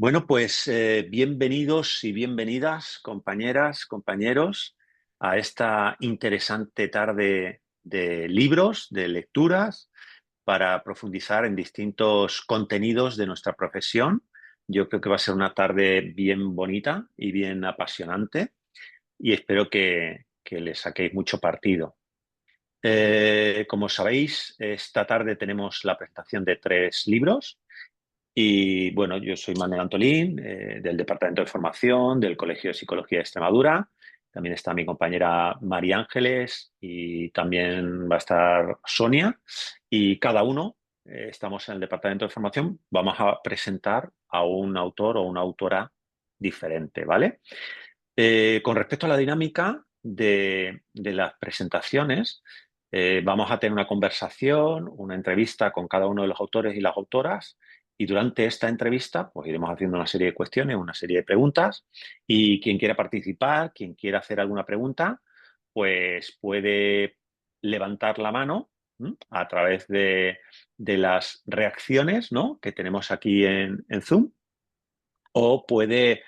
Bueno, pues bienvenidos y bienvenidas, compañeras, compañeros, a esta interesante tarde de libros, de lecturas, para profundizar en distintos contenidos de nuestra profesión. Yo creo que va a ser una tarde bien bonita y bien apasionante y espero que le saquéis mucho partido. Como sabéis, esta tarde tenemos la presentación de 3 libros. Y bueno, yo soy Manuel Antolín, del Departamento de Formación del Colegio de Psicología de Extremadura. También está mi compañera María Ángeles y también va a estar Sonia. Y cada uno, estamos en el Departamento de Formación, vamos a presentar a un autor o una autora diferente, ¿vale? Con respecto a la dinámica de las presentaciones, vamos a tener una conversación, una entrevista con cada uno de los autores y las autoras, y durante esta entrevista pues iremos haciendo una serie de cuestiones, una serie de preguntas, y quien quiera participar, quien quiera hacer alguna pregunta, pues puede levantar la mano, ¿m?, a través de las reacciones, ¿no?, que tenemos aquí en Zoom, o puede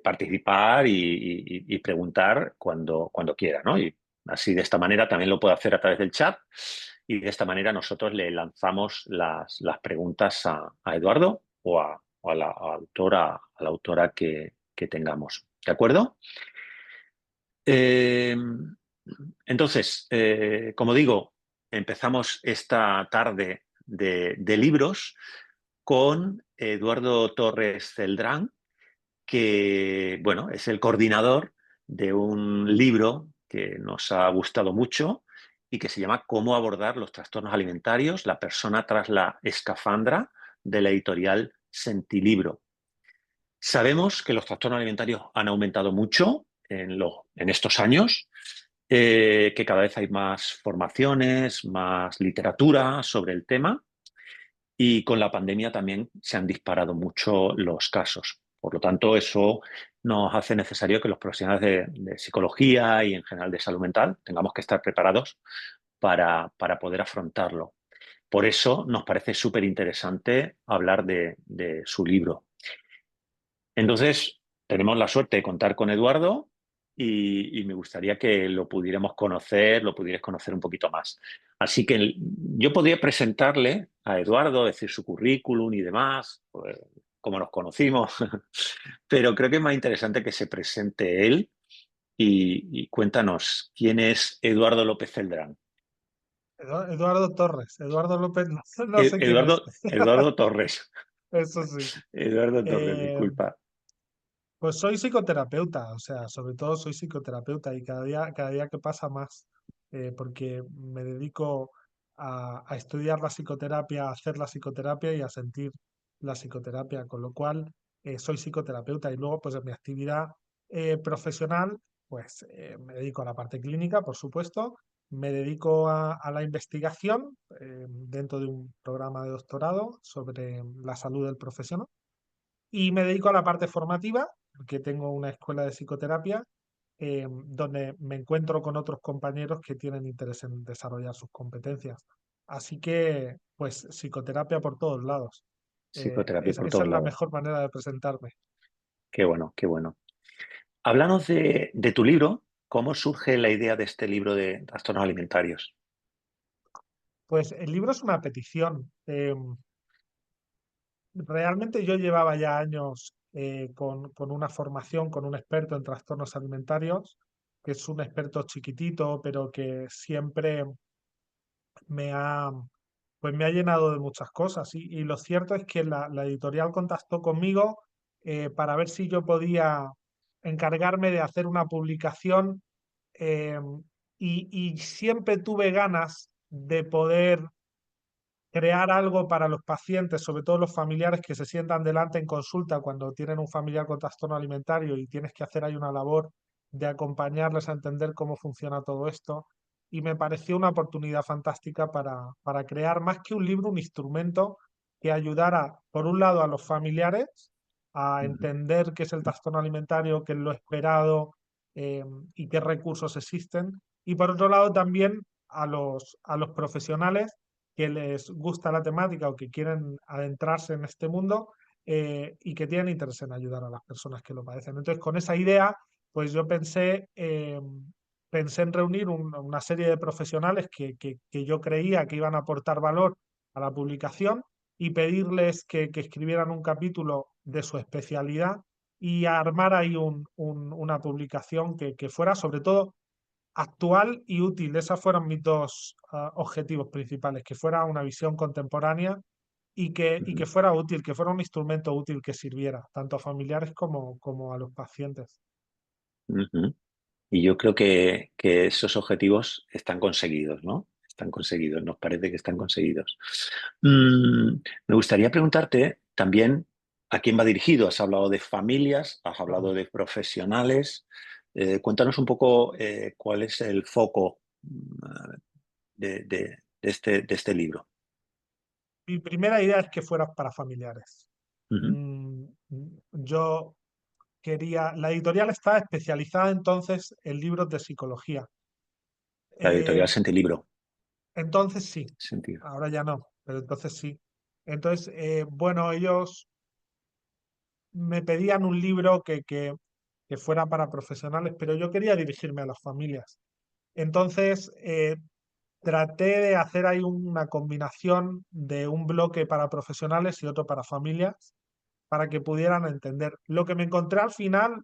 participar y preguntar cuando quiera, ¿no? Y así, de esta manera, también lo puede hacer a través del chat, y de esta manera nosotros le lanzamos las preguntas a Eduardo o a la autora que tengamos. ¿De acuerdo? Eh, entonces, como digo, empezamos esta tarde de libros con Eduardo Torres Celdrán, que, bueno, es el coordinador de un libro que nos ha gustado mucho y que se llama Cómo abordar los trastornos alimentarios, la persona tras la escafandra, de la editorial Sentilibro. Sabemos que los trastornos alimentarios han aumentado mucho en estos años, que cada vez hay más formaciones, más literatura sobre el tema, y con la pandemia también se han disparado mucho los casos. Por lo tanto, eso nos hace necesario que los profesionales de psicología y en general de salud mental tengamos que estar preparados para poder afrontarlo. Por eso nos parece súper interesante hablar de su libro. Entonces, tenemos la suerte de contar con Eduardo y me gustaría que lo pudiéramos conocer, lo pudierais conocer un poquito más. Así que yo podría presentarle a Eduardo, decir su currículum y demás, pues, cómo nos conocimos, pero creo que es más interesante que se presente él y cuéntanos quién es Eduardo López Celdrán. Eduardo Torres, Eduardo López, no, no sé quién es. Eduardo Torres. Eso sí. Eduardo Torres, Eh, disculpa. pues soy psicoterapeuta, o sea, sobre todo soy psicoterapeuta y cada día que pasa más, porque me dedico a estudiar la psicoterapia, a hacer la psicoterapia y a sentir la psicoterapia, con lo cual soy psicoterapeuta y luego pues en mi actividad profesional pues me dedico a la parte clínica, por supuesto, me dedico a la investigación dentro de un programa de doctorado sobre la salud del profesional y me dedico a la parte formativa, porque tengo una escuela de psicoterapia donde me encuentro con otros compañeros que tienen interés en desarrollar sus competencias. Así que, pues, psicoterapia por todos lados. Psicoterapia por Esa todos es la lados. mejor manera de presentarme. Qué bueno, qué bueno. Háblanos de tu libro. ¿Cómo surge la idea de este libro de trastornos alimentarios? Pues el libro es una petición. Realmente yo llevaba ya años con una formación con un experto en trastornos alimentarios, que es un experto chiquitito, pero que siempre me ha, pues me ha llenado de muchas cosas. Y lo cierto es que la editorial contactó conmigo para ver si yo podía encargarme de hacer una publicación eh, y siempre tuve ganas de poder crear algo para los pacientes, sobre todo los familiares que se sientan delante en consulta cuando tienen un familiar con trastorno alimentario y tienes que hacer ahí una labor de acompañarles a entender cómo funciona todo esto. Y me pareció una oportunidad fantástica para crear más que un libro, un instrumento que ayudara, por un lado, a los familiares a Ujú. entender qué es el trastorno alimentario, qué es lo esperado eh, y qué recursos existen. Y por otro lado, también a los profesionales que les gusta la temática o que quieren adentrarse en este mundo, y que tienen interés en ayudar a las personas que lo padecen. Entonces, con esa idea, pues yo pensé en reunir una serie de profesionales que yo creía que iban a aportar valor a la publicación y pedirles que escribieran un capítulo de su especialidad y armar ahí una publicación que fuera sobre todo actual y útil. Esos fueron mis dos objetivos principales, que fuera una visión contemporánea y que Ujú, fuera útil, que fuera un instrumento útil que sirviera tanto a familiares como a los pacientes. ujú. Y yo creo que esos objetivos están conseguidos, ¿no? Están conseguidos, nos parece que están conseguidos. Me gustaría preguntarte también a quién va dirigido. Has hablado de familias, has hablado de profesionales. Cuéntanos un poco cuál es el foco de este libro. Mi primera idea es que fuera para familiares. Ujú. Mm, Yo la editorial está especializada entonces en libros de psicología. La Eh, editorial Libro. entonces sí, Sentido. ahora ya no, pero entonces sí. Entonces, bueno, ellos me pedían un libro que fuera para profesionales, pero yo quería dirigirme a las familias. Entonces, traté de hacer ahí una combinación de un bloque para profesionales y otro para familias, para que pudieran entender. Lo que me encontré al final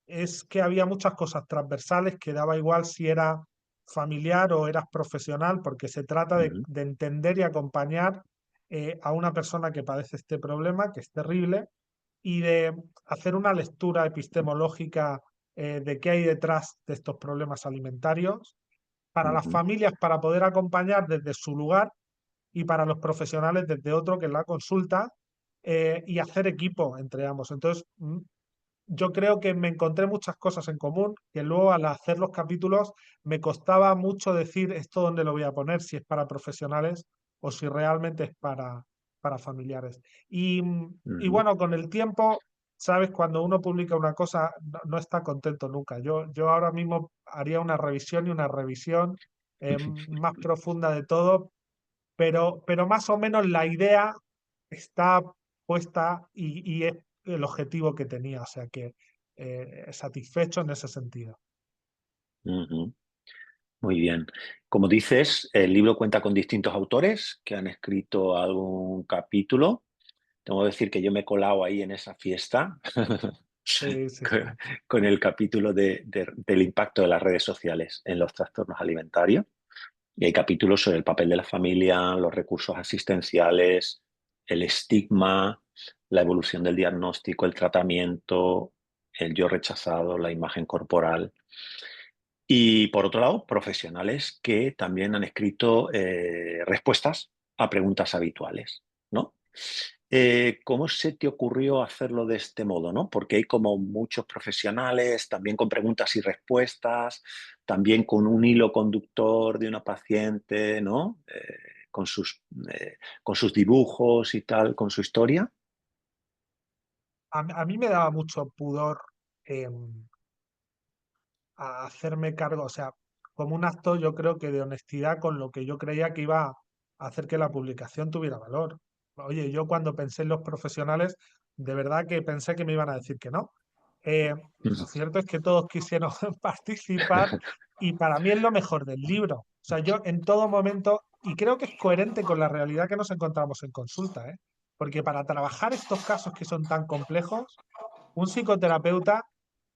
es que había muchas cosas transversales que daba igual si era familiar o eras profesional, porque se trata Ujú, de entender y acompañar a una persona que padece este problema, que es terrible, y de hacer una lectura epistemológica de qué hay detrás de estos problemas alimentarios, para las ujú, familias para poder acompañar desde su lugar y para los profesionales desde otro, que es la consulta, y hacer equipo entre ambos. Entonces, yo creo que me encontré muchas cosas en común, que luego al hacer los capítulos me costaba mucho decir esto dónde lo voy a poner, si es para profesionales o si realmente es para familiares. Y ujú. bueno, con el tiempo, sabes, cuando uno publica una cosa, no está contento nunca. Yo ahora mismo haría una revisión y una revisión más profunda de todo, pero más o menos la idea está puesta y es el objetivo que tenía, o sea que satisfecho en ese sentido. Ujú. Muy bien. Como dices, el libro cuenta con distintos autores que han escrito algún capítulo. Tengo que decir que yo me he colado ahí en esa fiesta Sí, sí, con con el capítulo del impacto de las redes sociales en los trastornos alimentarios. Y hay capítulos sobre el papel de la familia, los recursos asistenciales, el estigma, la evolución del diagnóstico, el tratamiento, el yo rechazado, la imagen corporal. Y por otro lado, profesionales que también han escrito respuestas a preguntas habituales, ¿no? ¿Cómo se te ocurrió hacerlo de este modo, no? Porque hay como muchos profesionales, también con preguntas y respuestas, también con un hilo conductor de una paciente, ¿no? Con sus dibujos y tal, con su historia. a mí me daba mucho pudor a hacerme cargo, o sea, como un acto yo creo que de honestidad con lo que yo creía que iba a hacer que la publicación tuviera valor. Oye, yo cuando pensé en los profesionales, de verdad que pensé que me iban a decir que no. Lo cierto es que todos quisieron participar y para mí es lo mejor del libro. O sea, yo en todo momento, y creo que es coherente con la realidad que nos encontramos en consulta, ¿eh? Porque para trabajar estos casos que son tan complejos, un psicoterapeuta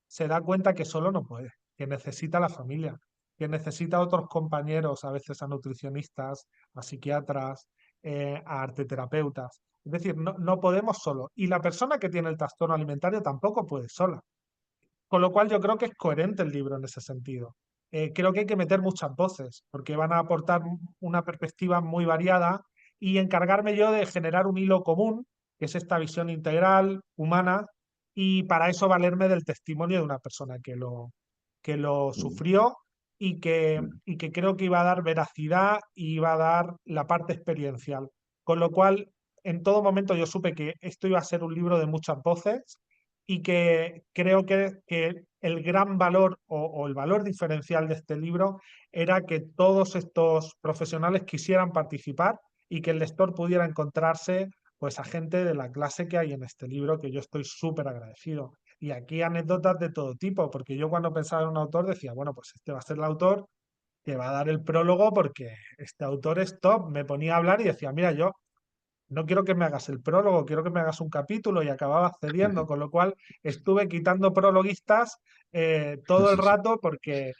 se da cuenta que solo no puede, que necesita a la familia, que necesita a otros compañeros, a veces a nutricionistas, a psiquiatras, a arteterapeutas. Es decir, no podemos solo. Y la persona que tiene el trastorno alimentario tampoco puede sola. Con lo cual yo creo que es coherente el libro en ese sentido. Creo que hay que meter muchas voces, porque van a aportar una perspectiva muy variada y encargarme yo de generar un hilo común, que es esta visión integral, humana, y para eso valerme del testimonio de una persona que lo sufrió y que creo que iba a dar veracidad y iba a dar la parte experiencial. Con lo cual, en todo momento yo supe que esto iba a ser un libro de muchas voces y que creo que el gran valor o el valor diferencial de este libro era que todos estos profesionales quisieran participar y que el lector pudiera encontrarse pues a gente de la clase que hay en este libro, que yo estoy súper agradecido. Y aquí anécdotas de todo tipo, porque yo cuando pensaba en un autor decía, bueno, pues este va a ser el autor que va a dar el prólogo porque este autor es top. Me ponía a hablar y decía, mira, yo no quiero que me hagas el prólogo, quiero que me hagas un capítulo y acababa cediendo, con lo cual estuve quitando prologuistas todo el rato porque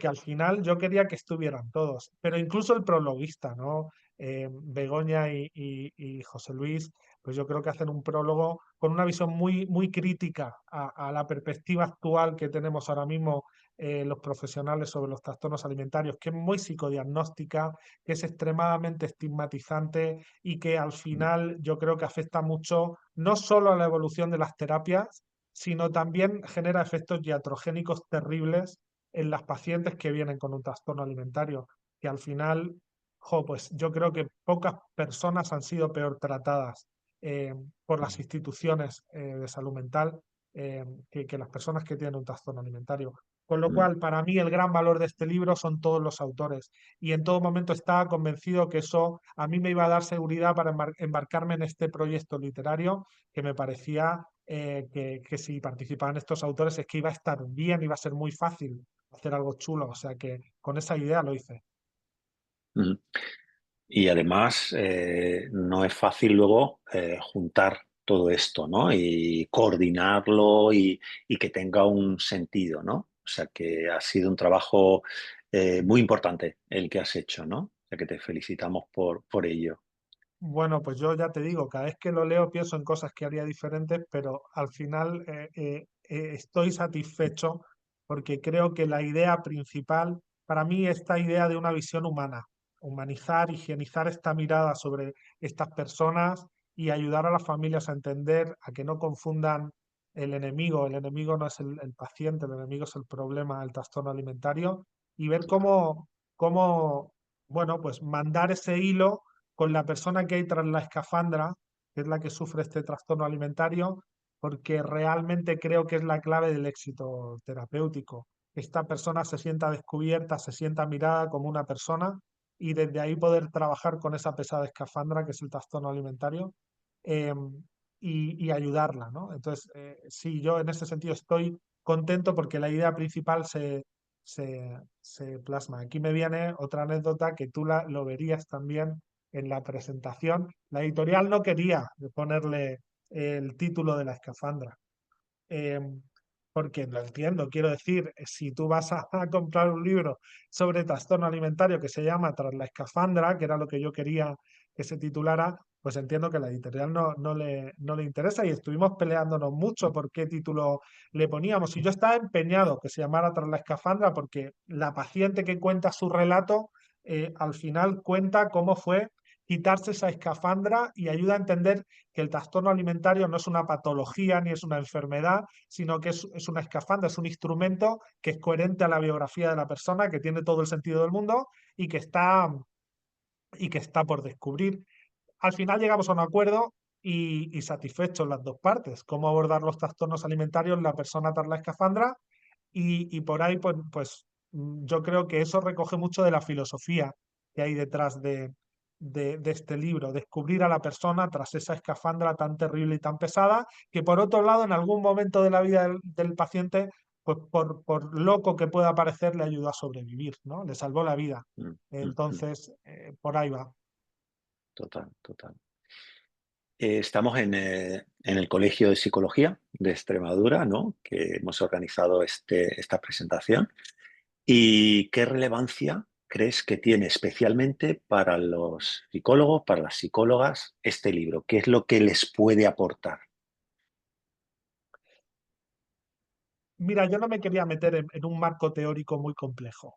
al final yo quería que estuvieran todos, pero incluso el prologuista, ¿no? Begoña y José Luis, pues yo creo que hacen un prólogo con una visión muy, muy crítica a la perspectiva actual que tenemos ahora mismo los profesionales sobre los trastornos alimentarios, que es muy psicodiagnóstica, que es extremadamente estigmatizante y que al final yo creo que afecta mucho no solo a la evolución de las terapias, sino también genera efectos iatrogénicos terribles en las pacientes que vienen con un trastorno alimentario, que al final, pues yo creo que pocas personas han sido peor tratadas eh, por las instituciones de salud mental que las personas que tienen un trastorno alimentario. Con lo cual, para mí, el gran valor de este libro son todos los autores. Y en todo momento estaba convencido que eso a mí me iba a dar seguridad para embarcarme en este proyecto literario, que me parecía que si participaban estos autores es que iba a estar bien, iba a ser muy fácil hacer algo chulo. O sea que con esa idea lo hice. Mm. Y además no es fácil luego juntar todo esto, ¿no? Y coordinarlo y que tenga un sentido, ¿no? O sea que ha sido un trabajo muy importante el que has hecho, ¿no? O sea que te felicitamos por ello. Bueno, pues yo ya te digo, cada vez que lo leo pienso en cosas que haría diferentes, pero al final estoy satisfecho porque creo que la idea principal, para mí, esta idea de una visión humana, humanizar, higienizar esta mirada sobre estas personas y ayudar a las familias a entender, a que no confundan el enemigo no es el paciente, el enemigo es el problema, el trastorno alimentario, y ver cómo, bueno, pues mandar ese hilo con la persona que hay tras la escafandra, que es la que sufre este trastorno alimentario, porque realmente creo que es la clave del éxito terapéutico. Esta persona se sienta descubierta, se sienta mirada como una persona y desde ahí poder trabajar con esa pesada escafandra que es el trastorno alimentario eh, y ayudarla, ¿no? Entonces, sí, yo en ese sentido estoy contento porque la idea principal se plasma. Aquí me viene otra anécdota que tú lo verías también en la presentación. La editorial no quería ponerle el título de la escafandra, eh, porque lo entiendo, quiero decir, si tú vas a comprar un libro sobre trastorno alimentario que se llama Tras la escafandra, que era lo que yo quería que se titulara, pues entiendo que la editorial no le interesa y estuvimos peleándonos mucho por qué título le poníamos. Y yo estaba empeñado que se llamara Tras la escafandra porque la paciente que cuenta su relato al final cuenta cómo fue quitarse esa escafandra y ayuda a entender que el trastorno alimentario no es una patología ni es una enfermedad, sino que es una escafandra, es un instrumento que es coherente a la biografía de la persona, que tiene todo el sentido del mundo y que está por descubrir. Al final llegamos a un acuerdo y satisfechos las dos partes, cómo abordar los trastornos alimentarios la persona tras la escafandra y por ahí yo creo que eso recoge mucho de la filosofía que hay detrás de este libro, descubrir a la persona tras esa escafandra tan terrible y tan pesada, que por otro lado en algún momento de la vida del paciente, pues por loco que pueda parecer, le ayudó a sobrevivir, ¿no? Le salvó la vida. Mm, mm, mm. Entonces, por ahí va. Total, total. Estamos en el Colegio de Psicología de Extremadura, ¿no? Que hemos organizado esta presentación. ¿Y qué relevancia crees que tiene especialmente para los psicólogos, para las psicólogas, este libro? ¿Qué es lo que les puede aportar? Mira, yo no me quería meter en un marco teórico muy complejo.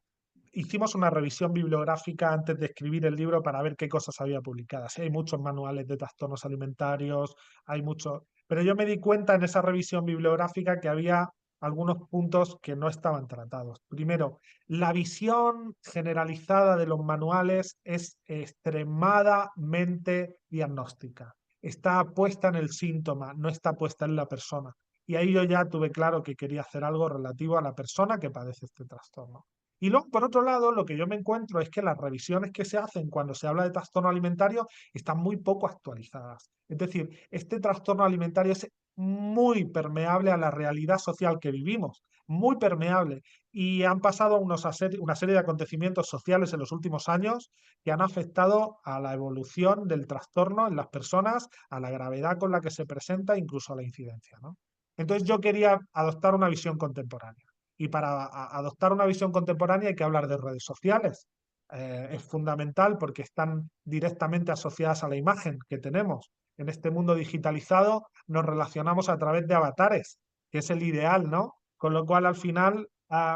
Hicimos una revisión bibliográfica antes de escribir el libro para ver qué cosas había publicadas. Hay muchos manuales de trastornos alimentarios, hay muchos. Pero yo me di cuenta en esa revisión bibliográfica que había algunos puntos que no estaban tratados. Primero, la visión generalizada de los manuales es extremadamente diagnóstica. Está puesta en el síntoma, no está puesta en la persona. Y ahí yo ya tuve claro que quería hacer algo relativo a la persona que padece este trastorno. Y luego, por otro lado, lo que yo me encuentro es que las revisiones que se hacen cuando se habla de trastorno alimentario están muy poco actualizadas. Es decir, este trastorno alimentario es muy permeable a la realidad social que vivimos, muy permeable. Y han pasado una serie de acontecimientos sociales en los últimos años que han afectado a la evolución del trastorno en las personas, a la gravedad con la que se presenta, incluso a la incidencia, ¿no? Entonces yo quería adoptar una visión contemporánea. Y para adoptar una visión contemporánea hay que hablar de redes sociales. Es fundamental porque están directamente asociadas a la imagen que tenemos. En este mundo digitalizado nos relacionamos a través de avatares, que es el ideal, ¿no? Con lo cual, al final,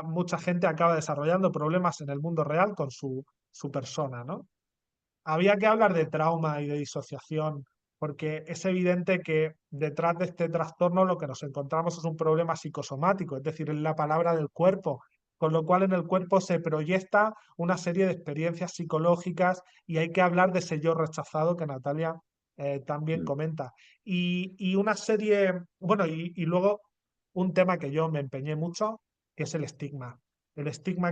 mucha gente acaba desarrollando problemas en el mundo real con su persona, ¿no? Había que hablar de trauma y de disociación, porque es evidente que detrás de este trastorno lo que nos encontramos es un problema psicosomático, es decir, es la palabra del cuerpo, con lo cual en el cuerpo se proyecta una serie de experiencias psicológicas y hay que hablar de ese yo rechazado que Natalia también Mm, comenta. Y una serie, bueno, y luego un tema que yo me empeñé mucho, que es el estigma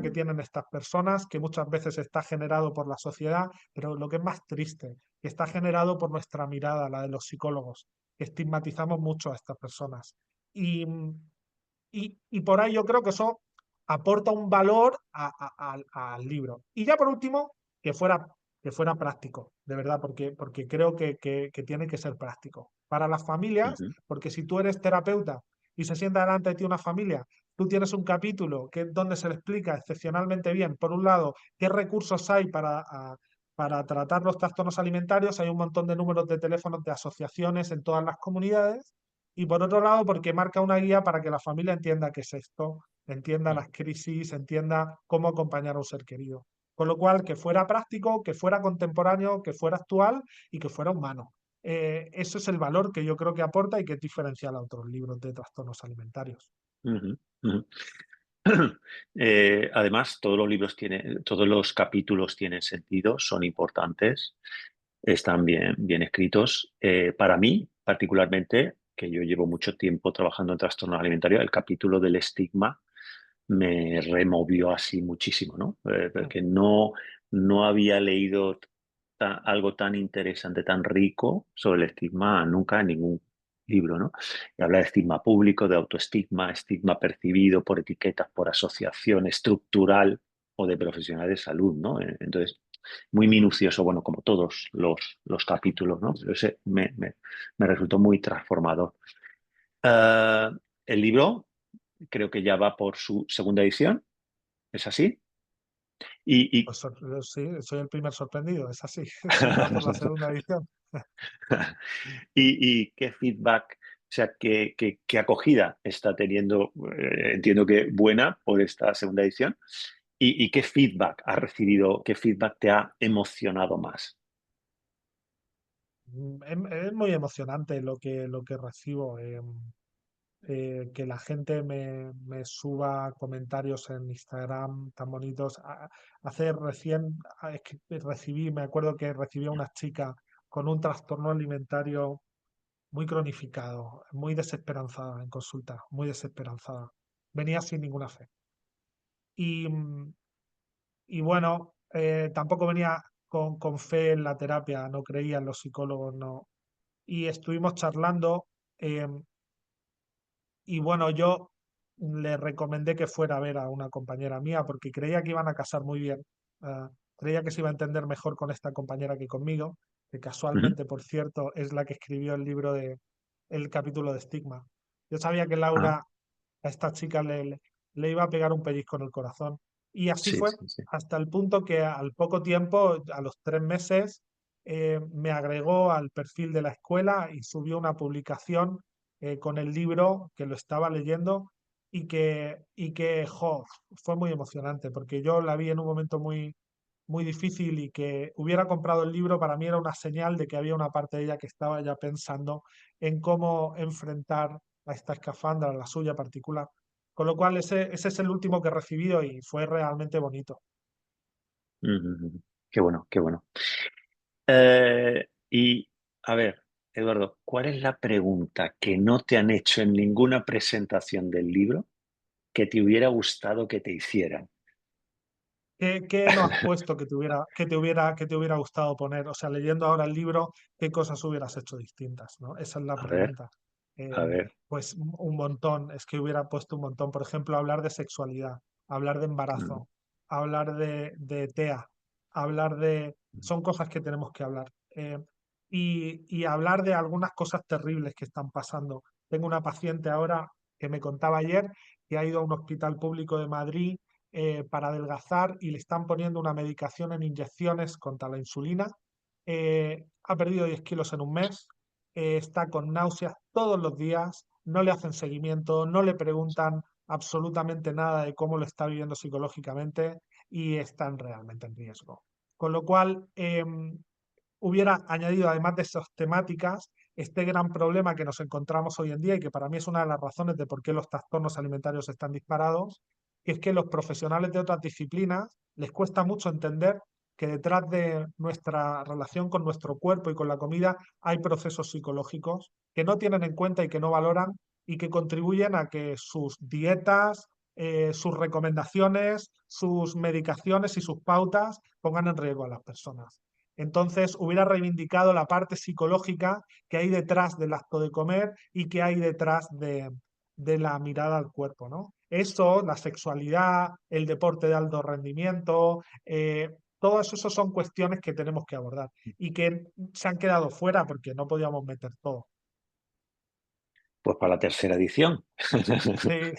que mm, tienen estas personas, que muchas veces está generado por la sociedad, pero lo que es más triste, que está generado por nuestra mirada, la de los psicólogos, que estigmatizamos mucho a estas personas. Y, y por ahí yo creo que eso aporta un valor al libro. Y ya por último, que fuera, que fuera práctico, de verdad, porque creo que tiene que ser práctico. Para las familias, ujú, porque si tú eres terapeuta y se sienta delante de ti una familia, tú tienes un capítulo que, donde se le explica excepcionalmente bien, por un lado, qué recursos hay para tratar los trastornos alimentarios, hay un montón de números de teléfonos de asociaciones en todas las comunidades, y por otro lado, porque marca una guía para que la familia entienda qué es esto, entienda las crisis, entienda cómo acompañar a un ser querido. Con lo cual, que fuera práctico, que fuera contemporáneo, que fuera actual y que fuera humano. Eso es el valor que yo creo que aporta y que es diferencial a otros libros de trastornos alimentarios. ujú, ujú. Además, todos los libros tienen, todos los capítulos tienen sentido, son importantes, están bien escritos. Para mí, particularmente, que yo llevo mucho tiempo trabajando en trastorno alimentario, el capítulo del estigma me removió así muchísimo, ¿no? Porque no había leído algo tan interesante, tan rico sobre el estigma nunca en ningún libro, ¿no? Y habla de estigma público, de autoestigma, estigma percibido por etiquetas, por asociación estructural o de profesionales de salud, ¿no? Entonces, muy minucioso, bueno, como todos los capítulos, ¿no? Pero ese me resultó muy transformador. Eh, el libro creo que ya va por su segunda edición, ¿es así? Y, Pues sí, soy el primer sorprendido, es así, sí, va por la segunda edición. y qué feedback, o sea, qué acogida está teniendo, entiendo que buena por esta segunda edición, y qué feedback has recibido, qué feedback te ha emocionado más. Es muy emocionante lo que recibo. Que la gente me suba comentarios en Instagram tan bonitos. Hace recién es que recibí, me acuerdo que recibí a una chica con un trastorno alimentario muy cronificado, muy desesperanzada en consulta, muy desesperanzada. Venía sin ninguna fe. Y, y bueno, tampoco venía con fe en la terapia, no creía en los psicólogos, no. Y estuvimos charlando. em, Y bueno, yo le recomendé que fuera a ver a una compañera mía porque creía que iban a casar muy bien. Creía que se iba a entender mejor con esta compañera que conmigo, que Ujú. casualmente, por cierto, es la que escribió el libro de el capítulo de Estigma. Yo sabía que Ah, Laura, a esta chica le iba a pegar un pellizco en el corazón. Y así sí, fue, sí, sí. hasta el punto que al poco tiempo, a los 3 meses, me agregó al perfil de la escuela y subió una publicación con el libro que lo estaba leyendo jo, fue muy emocionante porque yo la vi en un momento muy difícil y que hubiera comprado el libro para mí era una señal de que había una parte de ella que estaba ya pensando en cómo enfrentar a esta escafandra, la suya particular. Con lo cual ese es el último que he recibido y fue realmente bonito. Ujú, ujú. Qué bueno, qué bueno. Y a ver, Eduardo, ¿cuál es la pregunta que no te han hecho en ninguna presentación del libro que te hubiera gustado que te hicieran? ¿Qué no has puesto que te hubiera gustado poner? O sea, leyendo ahora el libro, ¿qué cosas hubieras hecho distintas, ¿no? Esa es la A ver, pregunta. a ver. Pues un montón, es que hubiera puesto un montón. Por ejemplo, hablar de sexualidad, hablar de Mm, embarazo, hablar de TEA, hablar de... Son cosas que tenemos que hablar. Y hablar de algunas cosas terribles que están pasando. Tengo una paciente ahora que me contaba ayer que ha ido a un hospital público de Madrid para adelgazar y le están poniendo una medicación en inyecciones contra la insulina. Ha perdido 10 kilos en un mes, está con náuseas todos los días, no le hacen seguimiento, no le preguntan absolutamente nada de cómo lo está viviendo psicológicamente y están realmente en riesgo. Con lo cual, hubiera añadido, además de esas temáticas, este gran problema que nos encontramos hoy en día y que para mí es una de las razones de por qué los trastornos alimentarios están disparados, que es que los profesionales de otras disciplinas les cuesta mucho entender que detrás de nuestra relación con nuestro cuerpo y con la comida hay procesos psicológicos que no tienen en cuenta y que no valoran y que contribuyen a que sus dietas, sus recomendaciones, sus medicaciones y sus pautas pongan en riesgo a las personas. Entonces, hubiera reivindicado la parte psicológica que hay detrás del acto de comer y que hay detrás de la mirada al cuerpo, ¿no? Eso, la sexualidad, el deporte de alto rendimiento, todos esos son cuestiones que tenemos que abordar y que se han quedado fuera porque no podíamos meter todo. Pues para la tercera edición. Sí,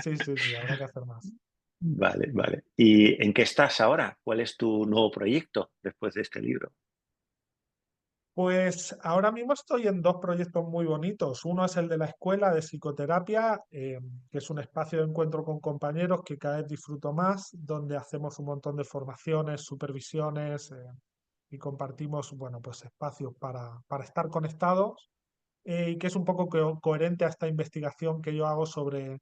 sí, sí, sí, habrá que hacer más. Vale, vale. ¿Y en qué estás ahora? ¿Cuál es tu nuevo proyecto después de este libro? Pues ahora mismo estoy en dos proyectos muy bonitos. Uno es el de la escuela de psicoterapia, que es un espacio de encuentro con compañeros que cada vez disfruto más, donde hacemos un montón de formaciones, supervisiones, y compartimos, bueno, pues espacios para estar conectados y que es un poco coherente a esta investigación que yo hago sobre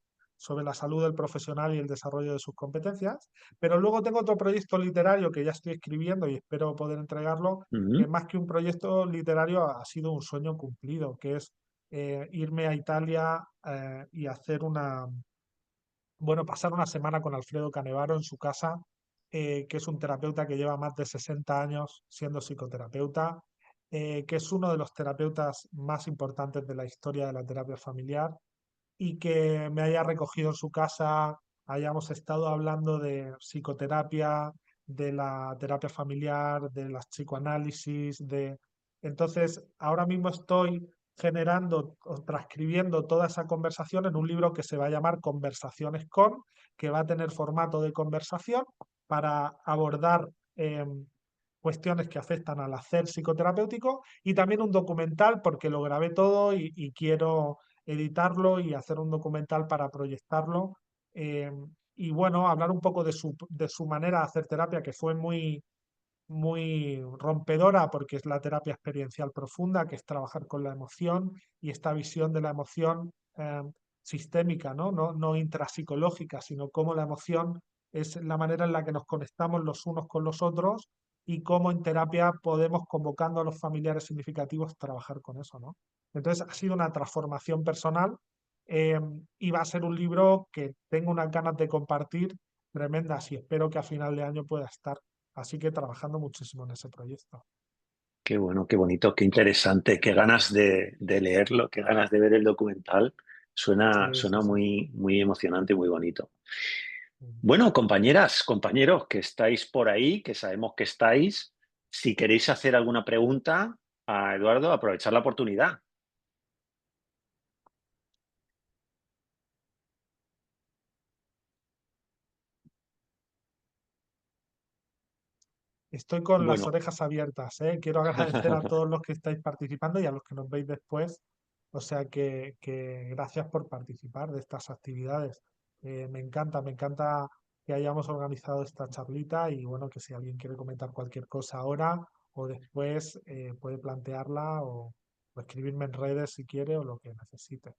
la salud del profesional y el desarrollo de sus competencias. Pero luego tengo otro proyecto literario que ya estoy escribiendo y espero poder entregarlo, que Ujú. más que un proyecto literario ha sido un sueño cumplido, que es irme a Italia y hacer bueno, pasar una semana con Alfredo Canevaro en su casa, que es un terapeuta que lleva más de 60 años siendo psicoterapeuta, que es uno de los terapeutas más importantes de la historia de la terapia familiar y que me haya recogido en su casa, hayamos estado hablando de psicoterapia, de la terapia familiar, de las psicoanálisis, de... Entonces, ahora mismo estoy generando o transcribiendo toda esa conversación en un libro que se va a llamar Conversaciones con, que va a tener formato de conversación para abordar cuestiones que afectan al hacer psicoterapéutico y también un documental porque lo grabé todo y quiero editarlo y hacer un documental para proyectarlo. eh, y bueno, hablar un poco de su manera de hacer terapia, que fue muy rompedora porque es la terapia experiencial profunda, que es trabajar con la emoción y esta visión de la emoción sistémica, ¿no? No intrapsicológica, sino cómo la emoción es la manera en la que nos conectamos los unos con los otros y cómo en terapia podemos, convocando a los familiares significativos, trabajar con eso, ¿no? Entonces ha sido una transformación personal eh, y va a ser un libro que tengo unas ganas de compartir tremendas y espero que a final de año pueda estar. Así que trabajando muchísimo en ese proyecto. Qué bueno, qué bonito, qué interesante, qué ganas de leerlo, qué ganas de ver el documental. Sí, sí, Suena sí. muy, muy emocionante y muy bonito. Mm. Bueno, compañeras, compañeros, que estáis por ahí, que sabemos que estáis, si queréis hacer alguna pregunta a Eduardo, aprovechar la oportunidad. Estoy con las Bueno, orejas abiertas, ¿eh? Quiero agradecer a todos los que estáis participando y a los que nos veis después. O sea que gracias por participar de estas actividades. Me encanta que hayamos organizado esta charlita y bueno, que si alguien quiere comentar cualquier cosa ahora o después, puede plantearla o escribirme en redes si quiere o lo que necesite. os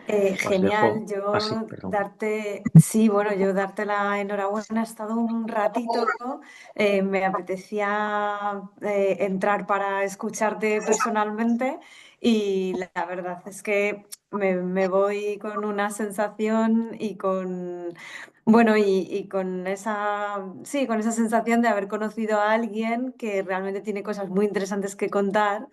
Sí. Genial, dejo así, yo perdón. darte, sí, bueno, yo darte la enhorabuena, he estado un ratito, me apetecía entrar para escucharte personalmente y la verdad es que me voy con una sensación y con Bueno, y con sí, con esa sensación de haber conocido a alguien que realmente tiene cosas muy interesantes que contar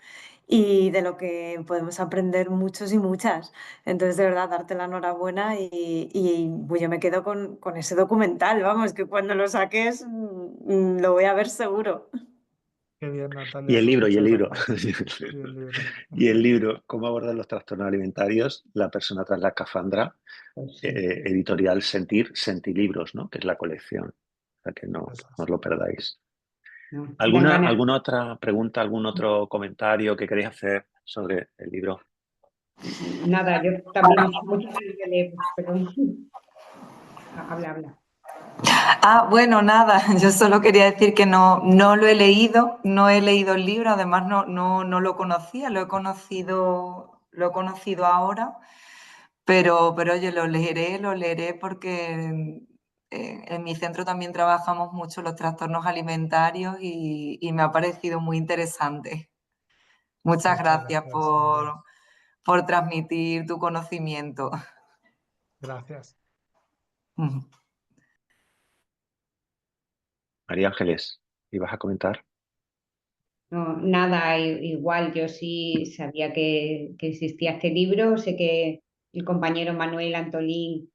y de lo que podemos aprender muchos y muchas. Entonces, de verdad, darte la enhorabuena y pues yo me quedo con ese documental, vamos, que cuando lo saques lo voy a ver seguro. Qué bien, Y Natalia, el pues libro, y el muchas libro. gracias. Y el libro. Y el libro, ¿Cómo abordar los trastornos alimentarios? La persona tras la escafandra, Pues sí. editorial Sentir, Sentilibros, ¿no? Que es la colección. O sea que no, Eso no es. os lo perdáis. No, dan ¿Alguna, ganas. alguna otra pregunta, algún otro comentario que queréis hacer sobre el libro? Nada, yo también muchas ganas de leer, perdón. Habla. Bueno, nada, yo solo quería decir que no lo he leído, no he leído el libro, además no lo conocía, lo he conocido ahora, pero oye, lo leeré porque en mi centro también trabajamos mucho los trastornos alimentarios y me ha parecido muy interesante. Muchas gracias gracias, María. por transmitir tu conocimiento. Gracias. María Ángeles, ¿ibas a comentar? No, nada, igual, yo sí sabía que existía este libro, sé que el compañero Manuel Antolín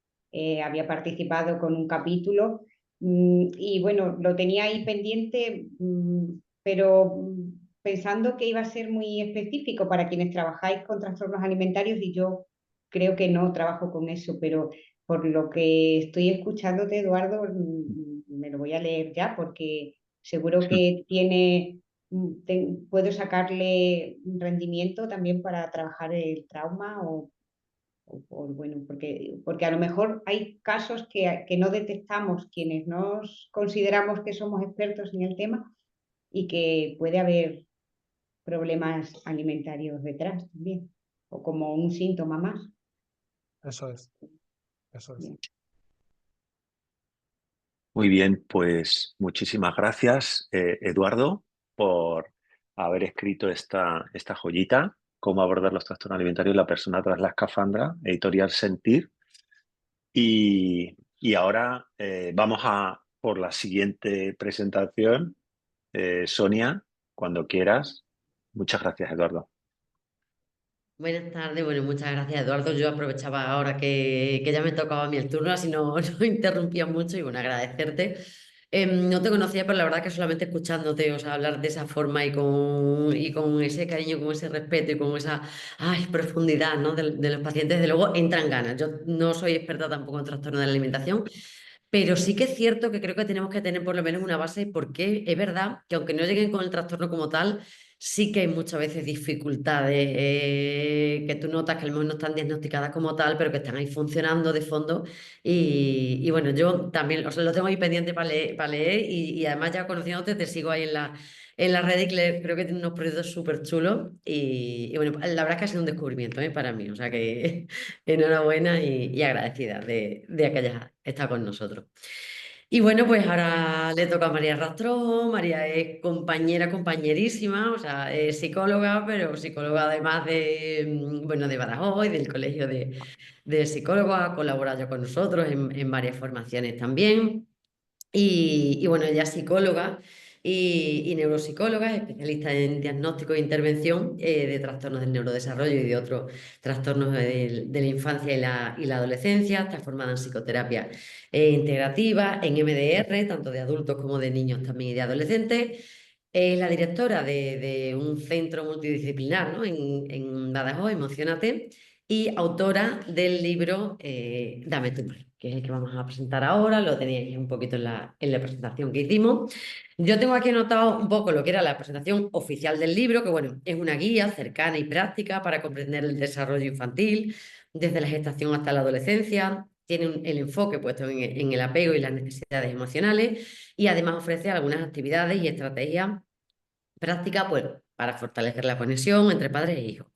había participado con un capítulo y bueno, lo tenía ahí pendiente, pero pensando que iba a ser muy específico para quienes trabajáis con trastornos alimentarios y yo creo que no trabajo con eso, pero por lo que estoy escuchándote, Eduardo, me lo voy a leer ya porque seguro que tiene puedo sacarle rendimiento también para trabajar el trauma bueno, porque a lo mejor hay casos que no detectamos quienes nos consideramos que somos expertos en el tema y que puede haber problemas alimentarios detrás también, o como un síntoma más. Eso es. Eso es. Bien. Muy bien, pues muchísimas gracias, Eduardo, por haber escrito esta joyita, Cómo abordar los trastornos alimentarios, la persona tras la escafandra, editorial Sentir. Y ahora vamos a por la siguiente presentación. Sonia, cuando quieras. Muchas gracias, Eduardo. Buenas tardes, bueno, muchas gracias Eduardo. Yo aprovechaba ahora que ya me tocaba a mí el turno, así no, no interrumpía mucho y bueno, agradecerte. No te conocía, pero la verdad que solamente escuchándote, o sea, hablar de esa forma y con ese cariño, con ese respeto y con esa profundidad, ¿no? de los pacientes, desde luego entran ganas. Yo no soy experta tampoco en trastorno de la alimentación, pero sí que es cierto que creo que tenemos que tener por lo menos una base porque es verdad que aunque no lleguen con el trastorno como tal, sí que hay muchas veces dificultades que tú notas que a lo mejor no están diagnosticadas como tal, pero que están ahí funcionando de fondo. Y bueno, yo también, o sea, lo tengo ahí pendiente para leer y además ya conociéndote te sigo ahí en la red y creo que tiene unos proyectos súper chulos y bueno, la verdad es que ha sido un descubrimiento para mí, o sea que enhorabuena y agradecida de que hayas estado con nosotros. Y bueno, pues ahora le toca a María Rastrón. María es compañera, compañerísima, o sea, es psicóloga, pero psicóloga además bueno, de Badajoz y del Colegio de Psicólogos, ha colaborado ya con nosotros en varias formaciones también. Y bueno, ella es psicóloga y neuropsicóloga, especialista en diagnóstico e intervención de trastornos del neurodesarrollo y de otros trastornos de la infancia y la adolescencia. Está formada en psicoterapia integrativa, en MDR, tanto de adultos como de niños también y de adolescentes. Es la directora de un centro multidisciplinar, ¿no? en Badajoz, Emocionate, y autora del libro Dame tu mano, que es el que vamos a presentar ahora. Lo teníais un poquito en la presentación que hicimos. Yo tengo aquí anotado un poco lo que era la presentación oficial del libro, que bueno, es una guía cercana y práctica para comprender el desarrollo infantil, desde la gestación hasta la adolescencia. Tiene el enfoque puesto en el apego y las necesidades emocionales y además ofrece algunas actividades y estrategias prácticas pues, para fortalecer la conexión entre padres e hijos.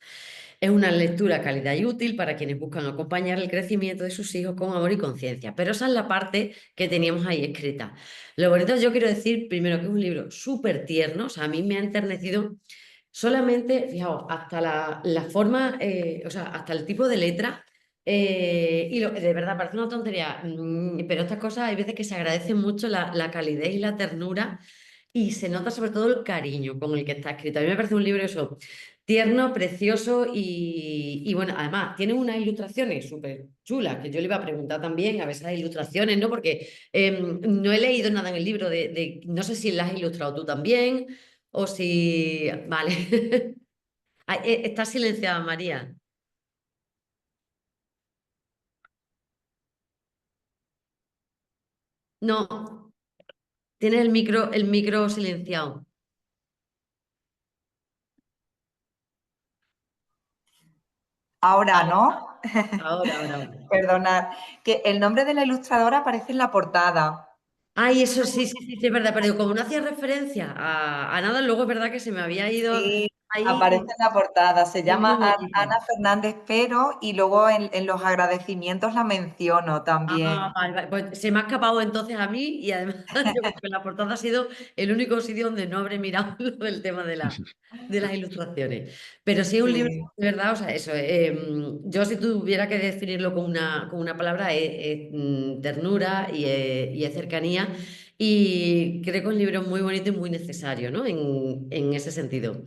Es una lectura cálida y útil para quienes buscan acompañar el crecimiento de sus hijos con amor y conciencia. Pero esa es la parte que teníamos ahí escrita. Lo bonito, yo quiero decir primero que es un libro súper tierno, o sea, a mí me ha enternecido solamente, fijaos, hasta la forma, o sea, hasta el tipo de letra De verdad, parece una tontería, pero estas cosas hay veces que se agradece mucho la calidez y la ternura y se nota sobre todo el cariño con el que está escrito. A mí me parece un libro eso, tierno, precioso y bueno, además tiene unas ilustraciones súper chulas que yo le iba a preguntar también a ver esas ilustraciones, ¿no? Porque no he leído nada en el libro no sé si las has ilustrado tú también o si... Vale. Ay, está silenciada, María. No, tienes el micro silenciado. Ahora, Ahora, ¿no? ahora. Perdonad, que el nombre de la ilustradora aparece en la portada. Ay, eso sí, es verdad, pero como no hacía referencia a nada, luego es verdad que se me había ido Sí, aparece ahí. en la portada. Se Es muy llama bonito. Ana Fernández Pero y luego en los agradecimientos la menciono Ah, también. vale. Pues se me ha escapado entonces a mí y además yo creo que la portada ha sido el único sitio donde no habré mirado lo del tema de las ilustraciones. Pero sí es un libro, Sí, de verdad, o sea, eso, yo si tuviera que definirlo con una palabra es ternura y es cercanía y creo que es un libro muy bonito y muy necesario, ¿no? En ese sentido.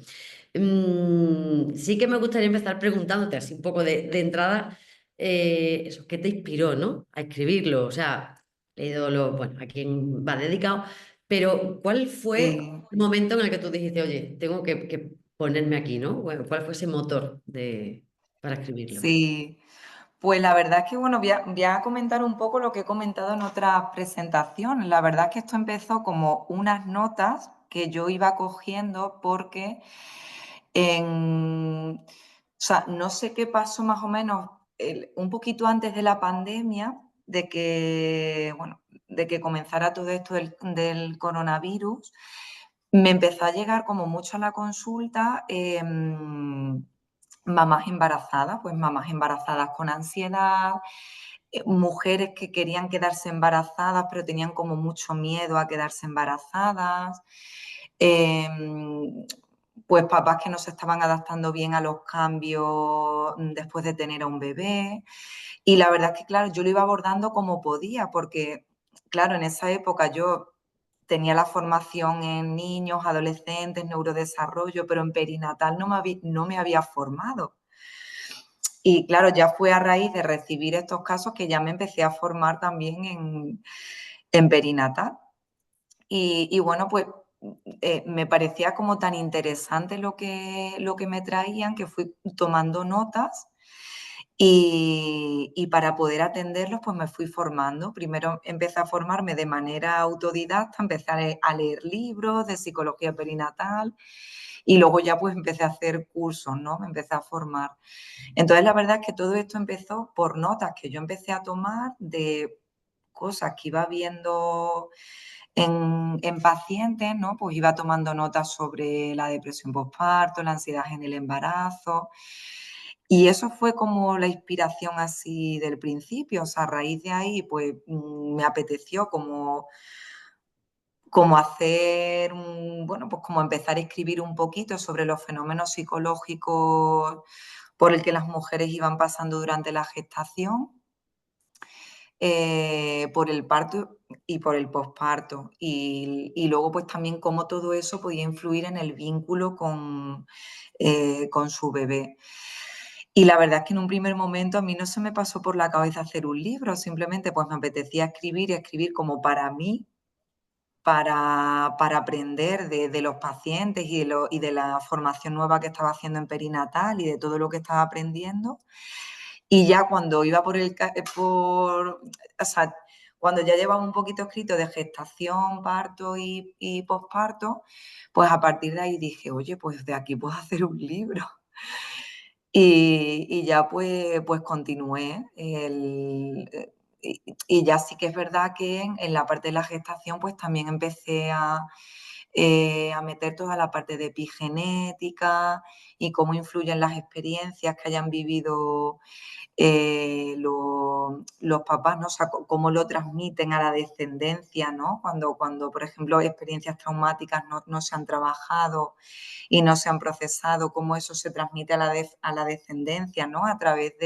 Sí que me gustaría empezar preguntándote así un poco de entrada, eso, ¿qué te inspiró, ¿no? A escribirlo? O sea, he leído bueno, a quién va dedicado, pero ¿cuál fue sí, el momento en el que tú dijiste, oye, tengo que ponerme aquí, ¿no? Bueno, ¿cuál fue ese motor para escribirlo? sí. Pues la verdad es que, bueno, voy a comentar un poco lo que he comentado en otras presentaciones. La verdad es que esto empezó como unas notas que yo iba cogiendo porque o sea, no sé qué pasó más o menos un poquito antes de la pandemia, de que, bueno, de que comenzara todo esto del coronavirus, me empezó a llegar como mucho a la consulta mamás embarazadas con ansiedad, mujeres que querían quedarse embarazadas, pero tenían como mucho miedo a quedarse embarazadas. em, pues papás que no se estaban adaptando bien a los cambios después de tener a un bebé. Y la verdad es que, claro, yo lo iba abordando como podía, porque, claro, en esa época yo tenía la formación en niños, adolescentes, neurodesarrollo, pero en perinatal no me había formado. Y claro, ya fue a raíz de recibir estos casos que ya me empecé a formar también en perinatal. Y bueno, pues me parecía como tan interesante lo que me traían que fui tomando notas y para poder atenderlos pues me fui formando. Primero empecé a formarme de manera autodidacta, empecé a leer libros de psicología perinatal y luego ya pues empecé a hacer cursos, ¿no? Me empecé a formar. Entonces la verdad es que todo esto empezó por notas que yo empecé a tomar de cosas que iba viendo en pacientes, ¿no? Pues iba tomando notas sobre la depresión postparto, la ansiedad en el embarazo. Y eso fue como la inspiración así del principio. O sea, a raíz de ahí, pues me apeteció como hacer, bueno, pues como empezar a escribir un poquito sobre los fenómenos psicológicos por el que las mujeres iban pasando durante la gestación, por el parto y por el posparto. Y luego pues también cómo todo eso podía influir en el vínculo con su bebé. Y la verdad es que en un primer momento a mí no se me pasó por la cabeza hacer un libro, simplemente pues me apetecía escribir y escribir como para mí, para aprender de los pacientes y de la formación nueva que estaba haciendo en perinatal y de todo lo que estaba aprendiendo. Y ya cuando iba o sea, cuando ya llevaba un poquito escrito de gestación, parto y posparto, pues a partir de ahí dije, oye, pues de aquí puedo hacer un libro. Y ya pues continué. Y ya sí que es verdad que en la parte de la gestación pues también empecé a meter toda la parte de epigenética y cómo influyen las experiencias que hayan vivido los papás, ¿no? O sea, cómo lo transmiten a la descendencia, ¿no? Cuando por ejemplo, experiencias traumáticas no se han trabajado y no se han procesado, cómo eso se transmite a la descendencia, ¿no? A través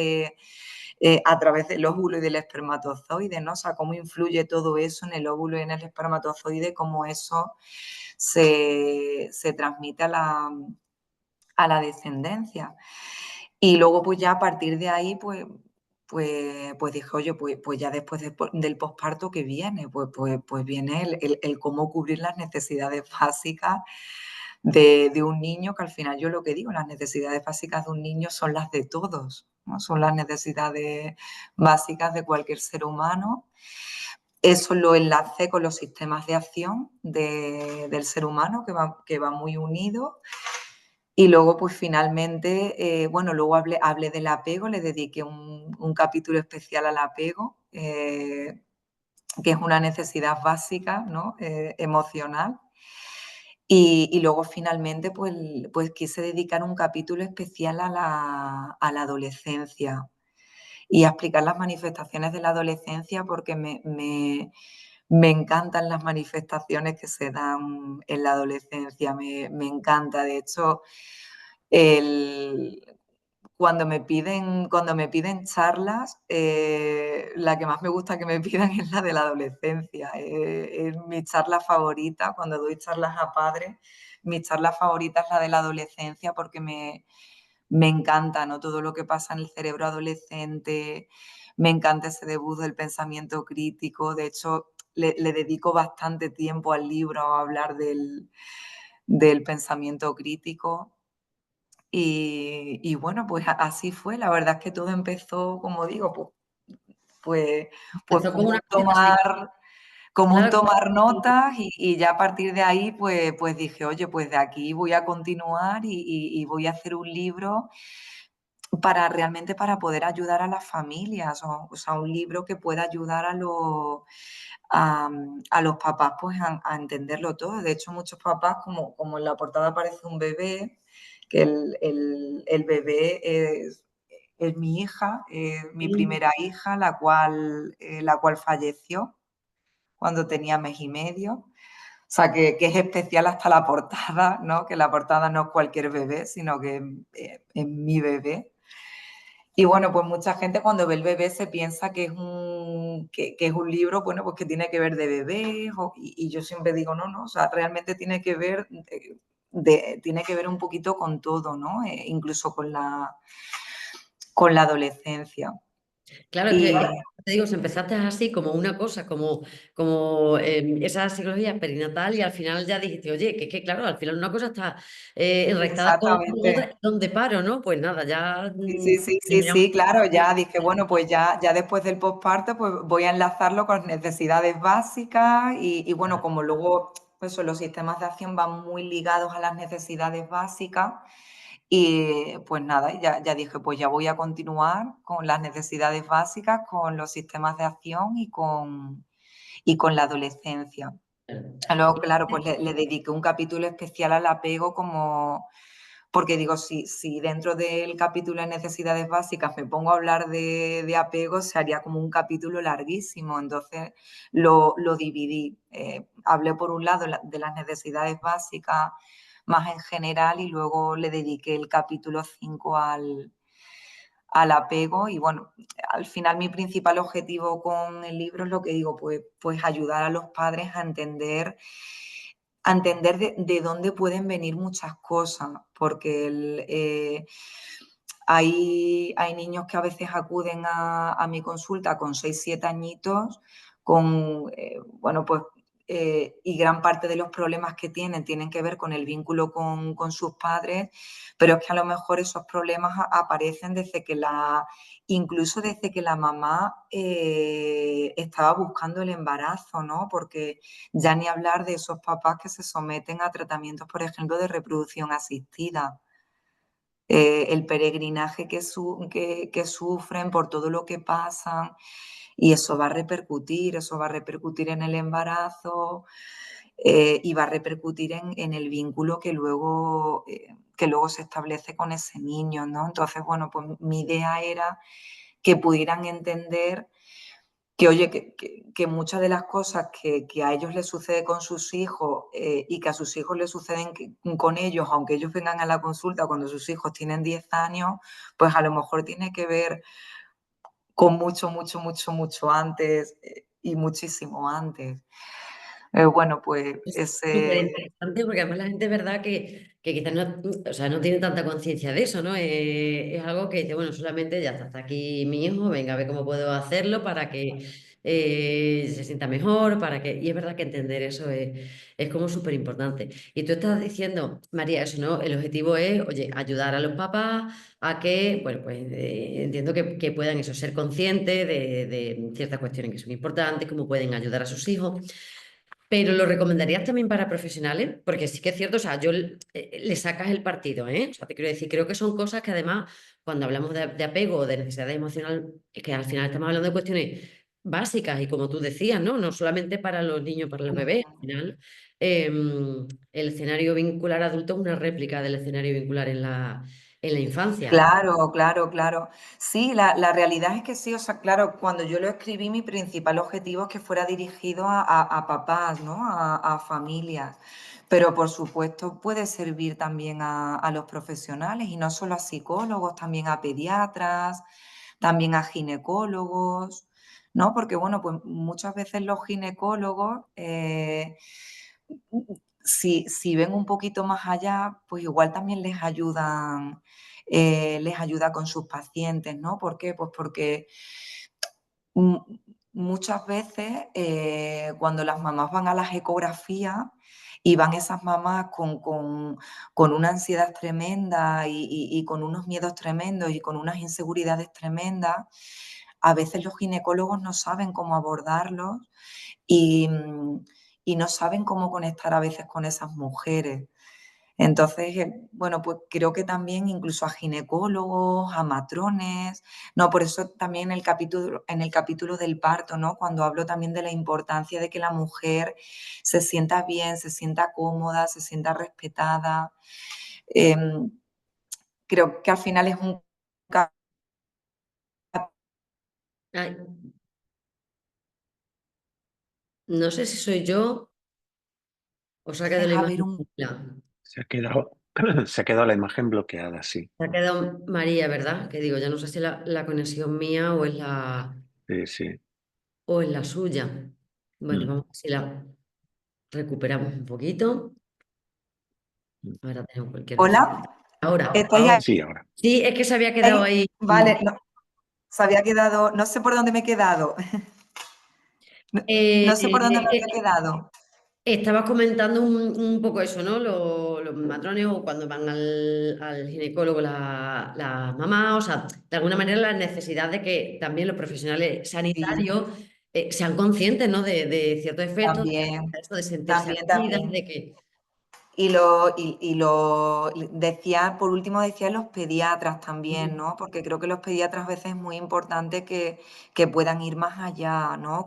a través del óvulo y del espermatozoide, ¿no? O sea, cómo influye todo eso en el óvulo y en el espermatozoide, cómo eso se transmite a la descendencia. Y luego, pues ya a partir de ahí, pues dije, oye, pues ya después del posparto, ¿qué viene? Pues viene el cómo cubrir las necesidades básicas de un niño, que al final yo lo que digo, las necesidades básicas de un niño son las de todos, ¿no? Son las necesidades básicas de cualquier ser humano. Eso lo enlacé con los sistemas de acción del ser humano, que va muy unido. Y luego, pues finalmente, bueno, luego hablé del apego, le dediqué un capítulo especial al apego, que es una necesidad básica, ¿no? Emocional. Y luego finalmente, pues quise dedicar un capítulo especial a la adolescencia y a explicar las manifestaciones de la adolescencia, porque me encantan las manifestaciones que se dan en la adolescencia, me encanta. De hecho, cuando me piden charlas, la que más me gusta que me pidan es la de la adolescencia. Es mi charla favorita. Cuando doy charlas a padres, mi charla favorita es la de la adolescencia, porque me encanta, ¿no? Todo lo que pasa en el cerebro adolescente. Me encanta ese debut del pensamiento crítico. De hecho, le dedico bastante tiempo al libro a hablar del pensamiento crítico. Y bueno, pues así fue. La verdad es que todo empezó, como digo, pues Empezó como como una cosita así. un Claro, tomar notas, y ya a partir de ahí, pues dije, oye, pues de aquí voy a continuar y voy a hacer un libro realmente para poder ayudar a las familias, o sea, un libro que pueda ayudar a los papás, pues a entenderlo todo. De hecho, muchos papás, como en la portada aparece un bebé, que el bebé es mi hija, mi primera hija, la cual falleció cuando tenía mes y medio. O sea, que es especial hasta la portada, ¿no? Que la portada no es cualquier bebé, sino que es mi bebé. Y bueno, pues mucha gente cuando ve el bebé se piensa que es un libro, bueno, pues que tiene que ver de bebés, y yo siempre digo, no, o sea, realmente tiene que ver, tiene que ver un poquito con todo, ¿no? Incluso con la adolescencia. Claro, es Y que te digo, si empezaste así como una cosa, como esa psicología perinatal, y al final ya dijiste, oye, que claro, al final una cosa está enraizada con exactamente. otra, ¿dónde paro, no? Pues nada, ya Sí, claro, ya dije, bueno, pues ya después del posparto, pues voy a enlazarlo con necesidades básicas, y bueno, como luego pues los sistemas de acción van muy ligados a las necesidades básicas, y pues nada, ya dije, pues ya voy a continuar con las necesidades básicas, con los sistemas de acción y con la adolescencia. Luego, claro, pues le dediqué un capítulo especial al apego, porque digo, si dentro del capítulo de necesidades básicas me pongo a hablar de apego, se haría como un capítulo larguísimo. Entonces lo dividí. Hablé por un lado de las necesidades básicas más en general, y luego le dediqué el capítulo 5 al apego. Y bueno, al final mi principal objetivo con el libro es lo que digo, pues ayudar a los padres a entender de dónde pueden venir muchas cosas, porque hay niños que a veces acuden a mi consulta con 6, 7 añitos, bueno, pues, y gran parte de los problemas que tienen que ver con el vínculo con sus padres, pero es que a lo mejor esos problemas aparecen incluso desde que la mamá estaba buscando el embarazo, ¿no? Porque ya ni hablar de esos papás que se someten a tratamientos, por ejemplo, de reproducción asistida. El peregrinaje que sufren por todo lo que pasan, y eso va a repercutir en el embarazo, y va a repercutir en el vínculo que luego se establece con ese niño, ¿no? Entonces, bueno, pues mi idea era que pudieran entender que, oye, que muchas de las cosas que a ellos les sucede con sus hijos, y que a sus hijos les suceden con ellos, aunque ellos vengan a la consulta cuando sus hijos tienen 10 años, pues a lo mejor tiene que ver con mucho, mucho, mucho, mucho antes y muchísimo antes. Bueno, pues Es súper interesante porque además la gente es verdad que quizás no, o sea, no tiene tanta conciencia de eso, ¿no? Es algo que dice, bueno, solamente ya está aquí mi hijo, venga, a ver cómo puedo hacerlo para que se sienta mejor, para que... Y es verdad que entender eso es como súper importante. Y tú estás diciendo, María, eso, ¿no? El objetivo es, oye, ayudar a los papás a que, bueno, pues entiendo que puedan eso, ser conscientes de ciertas cuestiones que son importantes, cómo pueden ayudar a sus hijos. Pero ¿lo recomendarías también para profesionales? Porque sí que es cierto, o sea, le sacas el partido, ¿eh? O sea, te quiero decir, creo que son cosas que además, cuando hablamos de apego o de necesidad emocional, es que al final estamos hablando de cuestiones básicas y como tú decías, ¿no? No solamente para los niños, para los bebés. Al final, el escenario vincular adulto es una réplica del escenario vincular en la infancia. Claro, claro, claro. Sí, la realidad es que sí, o sea, claro, cuando yo lo escribí, mi principal objetivo es que fuera dirigido a papás, ¿no? A familias. Pero por supuesto puede servir también a los profesionales y no solo a psicólogos, también a pediatras, también a ginecólogos, ¿no? Porque, bueno, pues muchas veces los ginecólogos, si ven un poquito más allá, pues igual también les ayuda con sus pacientes, ¿no? ¿Por qué? Pues porque mm, muchas veces cuando las mamás van a las ecografías y van esas mamás con una ansiedad tremenda y con unos miedos tremendos y con unas inseguridades tremendas, a veces los ginecólogos no saben cómo abordarlos y, y no saben cómo conectar a veces con esas mujeres. Entonces, bueno, pues creo que también incluso a ginecólogos, a matrones, no, por eso también en el capítulo del parto, ¿no? Cuando hablo también de la importancia de que la mujer se sienta bien, se sienta cómoda, se sienta respetada. Em, Creo que al final es un Ay, no sé si soy yo o se ha quedado la haber imagen. un Se ha quedado la imagen bloqueada, sí. Se ha quedado María, ¿verdad? Que digo, ya no sé si la conexión mía Sí, sí. o es la suya. Bueno, Mm, vamos a ver si la recuperamos un poquito. mm. Ahora tenemos cualquier dificultad. hola, Ahora, ¿estáis ahora. Sí, ahora. Sí, es que se había quedado ahí? ahí. Vale, no, se había quedado, no sé por dónde me he quedado. No, Eh, no sé por dónde me había quedado. Estabas comentando un poco eso, ¿no? Los matrones o cuando van al ginecólogo las mamás, o sea, de alguna manera la necesidad de que también los profesionales Sí, sanitarios sean conscientes, ¿no? De ciertos efectos, también, de eso, de sentirse también, acollidas, también. de que... Y lo decía, por último decían los pediatras también, Mm, ¿no? Porque creo que los pediatras a veces es muy importante que puedan ir más allá, ¿no?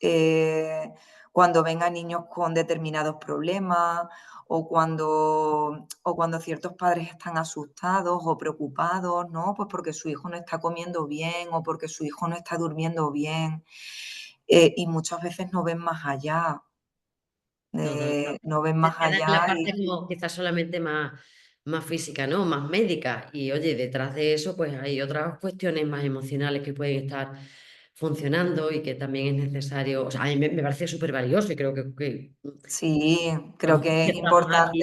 Eh, cuando vengan niños con determinados problemas o cuando ciertos padres están asustados o preocupados, ¿no? Pues porque su hijo no está comiendo bien o porque su hijo no está durmiendo bien. Y muchas veces no ven más allá, total. no ven Se más queda en la allá parte como quizás solamente más física, ¿no? Más médica. Y oye, detrás de eso, pues hay otras cuestiones más emocionales que pueden estar funcionando y que también es necesario. O sea, a mí me parece súper valioso y creo que Sí, vamos, que estamos aquí.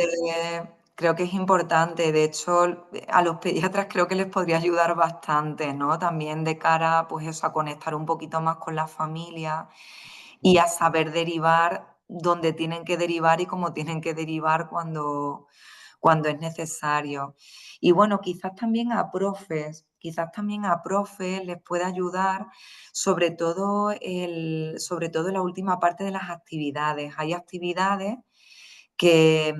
creo que es importante. De hecho, a los pediatras creo que les podría ayudar bastante, ¿no? También de cara, pues eso, a conectar un poquito más con la familia y a saber derivar dónde tienen que derivar y cómo tienen que derivar cuando es necesario. Y bueno, quizás también a profes les puede ayudar, sobre todo la última parte de las actividades. Hay actividades que,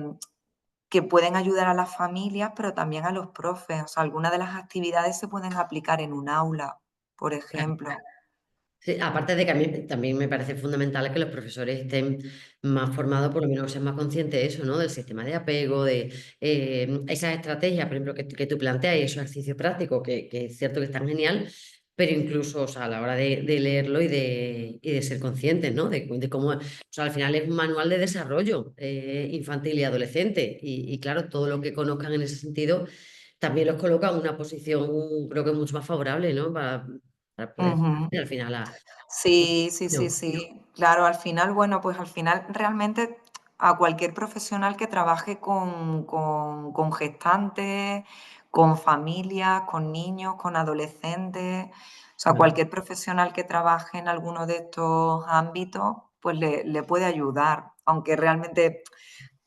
que pueden ayudar a las familias, pero también a los profes. O sea, algunas de las actividades se pueden aplicar en un aula, por ejemplo. Sí, aparte de que a mí también me parece fundamental que los profesores estén más formados, por lo menos sean más conscientes de eso, ¿no? Del sistema de apego, de esas estrategias, por ejemplo, que tú planteas y esos ejercicios prácticos, que es cierto que están genial, pero incluso, o sea, a la hora de leerlo y de ser conscientes, ¿no? De cómo, o sea, al final es un manual de desarrollo infantil y adolescente, y claro, todo lo que conozcan en ese sentido también los coloca en una posición, creo que mucho más favorable, ¿no? Para poder Ujú. al final a... Sí, sí, sí, No, sí. Claro, al final, bueno, pues al final realmente a cualquier profesional que trabaje con gestantes, con familias, con niños, con adolescentes, o sea, claro. cualquier profesional que trabaje en alguno de estos ámbitos, pues le puede ayudar, aunque realmente,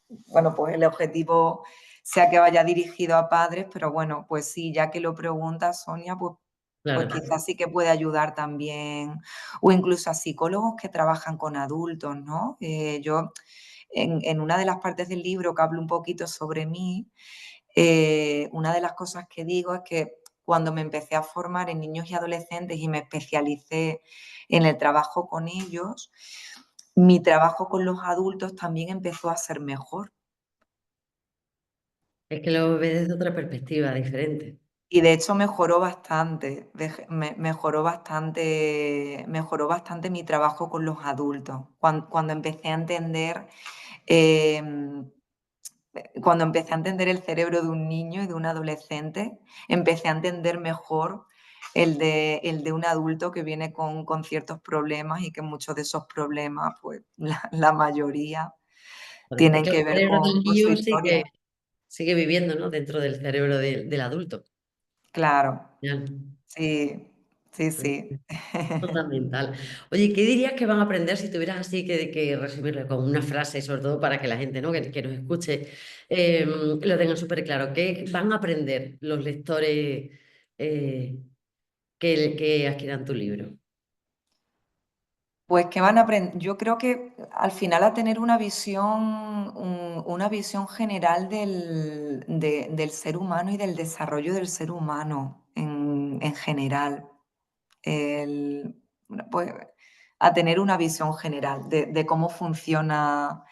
bueno, pues el objetivo sea que vaya dirigido a padres, pero bueno, pues sí, ya que lo pregunta Sonia, pues Claro. quizás sí que puede ayudar también, o incluso a psicólogos que trabajan con adultos, ¿no? Yo en una de las partes del libro que hablo un poquito sobre mí, una de las cosas que digo es que cuando me empecé a formar en niños y adolescentes y me especialicé en el trabajo con ellos, mi trabajo con los adultos también empezó a ser mejor. Es que lo ves desde otra perspectiva diferente. Y de hecho mejoró bastante, mejoró bastante mi trabajo con los adultos. Cuando empecé a entender, em, cuando empecé a entender el cerebro de un niño y de un adolescente, empecé a entender mejor el de un adulto que viene con ciertos problemas y que muchos de esos problemas, pues la mayoría, Claro. Es tienen que que el ver cerebro del con su niño historia. sigue viviendo, ¿no? Dentro del cerebro del adulto. Claro, Ya. sí, sí, sí. Fundamental. Oye, ¿qué dirías que van a aprender si tuvieras así que resumirlo con una frase, sobre todo para que la gente, ¿no? que nos escuche lo tenga súper claro? ¿Qué van a aprender los lectores que adquieran tu libro? Pues que van a aprender, yo creo que al final a tener una visión general del ser humano y del desarrollo del ser humano en general. Bueno, pues a tener una visión general de cómo funciona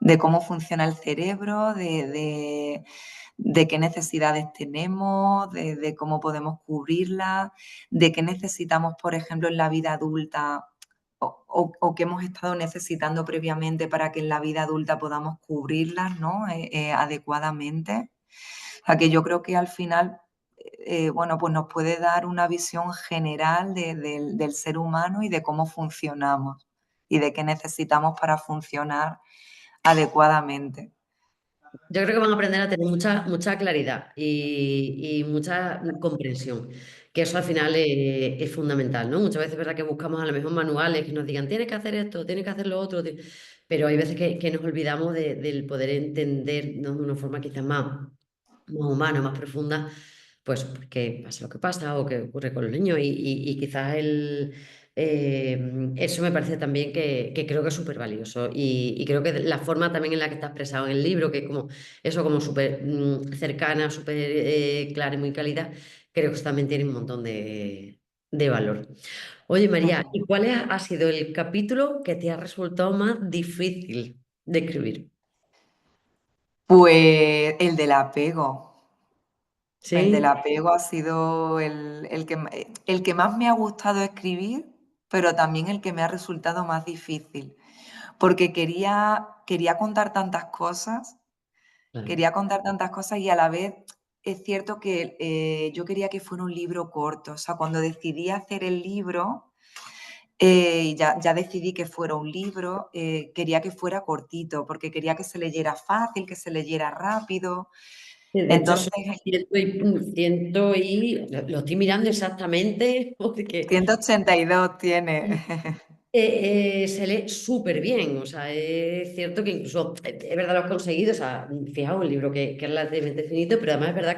el cerebro, de qué necesidades tenemos, de cómo podemos cubrirlas, de qué necesitamos, por ejemplo, en la vida adulta o qué hemos estado necesitando previamente para que en la vida adulta podamos cubrirlas, ¿no? Adecuadamente. O sea, que yo creo que al final, bueno, pues nos puede dar una visión general del ser humano y de cómo funcionamos y de qué necesitamos para funcionar adecuadamente. Yo creo que van a aprender a tener mucha claridad y mucha comprensión, que eso al final es fundamental, ¿no? Muchas veces es verdad que buscamos a lo mejor manuales que nos digan, tienes que hacer esto, tienes que hacer lo otro, pero hay veces que nos olvidamos del poder entender, ¿no? De una forma quizás más humana, más profunda, pues porque pasa lo que pasa o que ocurre con los niños y quizás eso me parece también que creo que es súper valioso y creo que la forma también en la que está expresado en el libro, que es como eso como súper cercana, súper clara y muy cálida, creo que eso también tiene un montón de valor. Oye María, ¿y cuál ha sido el capítulo que te ha resultado más difícil de escribir? Pues el del apego. El del ¿Sí? apego ha sido el que más me ha gustado escribir, pero también el que me ha resultado más difícil, porque quería contar tantas cosas, Claro. quería contar tantas cosas y a la vez es cierto que yo quería que fuera un libro corto. O sea, cuando decidí hacer el libro, ya decidí que fuera un libro, quería que fuera cortito, porque quería que se leyera fácil, que se leyera rápido. Sí, de hecho, Entonces, son lo estoy mirando exactamente porque 182 tiene. se lee súper bien. O sea, es cierto que incluso, es verdad, lo has conseguido. O sea, fijaos, un libro que es relativamente finito, pero además es verdad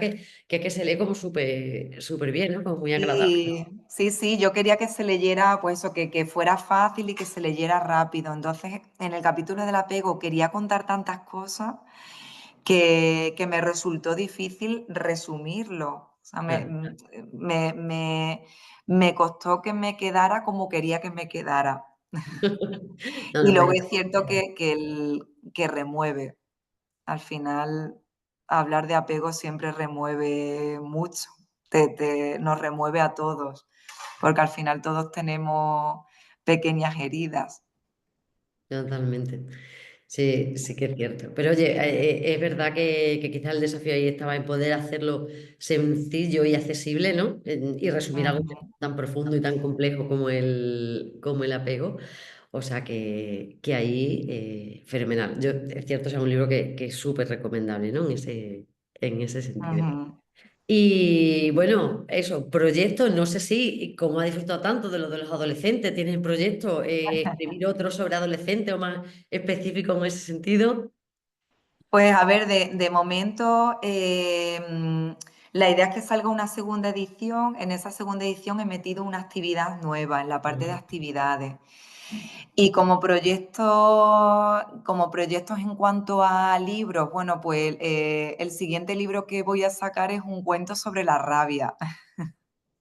que se lee como súper bien, ¿no? Como muy agradable. Sí, sí, sí, yo quería que se leyera, pues eso, que fuera fácil y que se leyera rápido. Entonces, en el capítulo del apego quería contar tantas cosas que me resultó difícil resumirlo. O sea, Claro. me, me- me costó que me quedara como quería que me quedara. No, Y no, luego me... es cierto que remueve. Al final, hablar de apego siempre remueve mucho, nos remueve a todos, porque al final todos tenemos pequeñas heridas. Totalmente. Sí, sí que es cierto. Pero oye, es verdad que quizás el desafío ahí estaba en poder hacerlo sencillo y accesible, ¿no? Y resumir algo Ujú, tan profundo y tan complejo como el apego. O sea que ahí, fenomenal. Yo, es cierto, es un libro que es súper recomendable, ¿no? En ese sentido. ujú. Y bueno, eso, proyectos, no sé si, como ha disfrutado tanto de lo de los adolescentes, ¿tienes proyectos, escribir otro sobre adolescentes o más específico en ese sentido? Pues a ver, de momento la idea es que salga una segunda edición. En esa segunda edición he metido una actividad nueva en la parte de actividades. Y como proyectos en cuanto a libros, bueno, pues el siguiente libro que voy a sacar es un cuento sobre la rabia.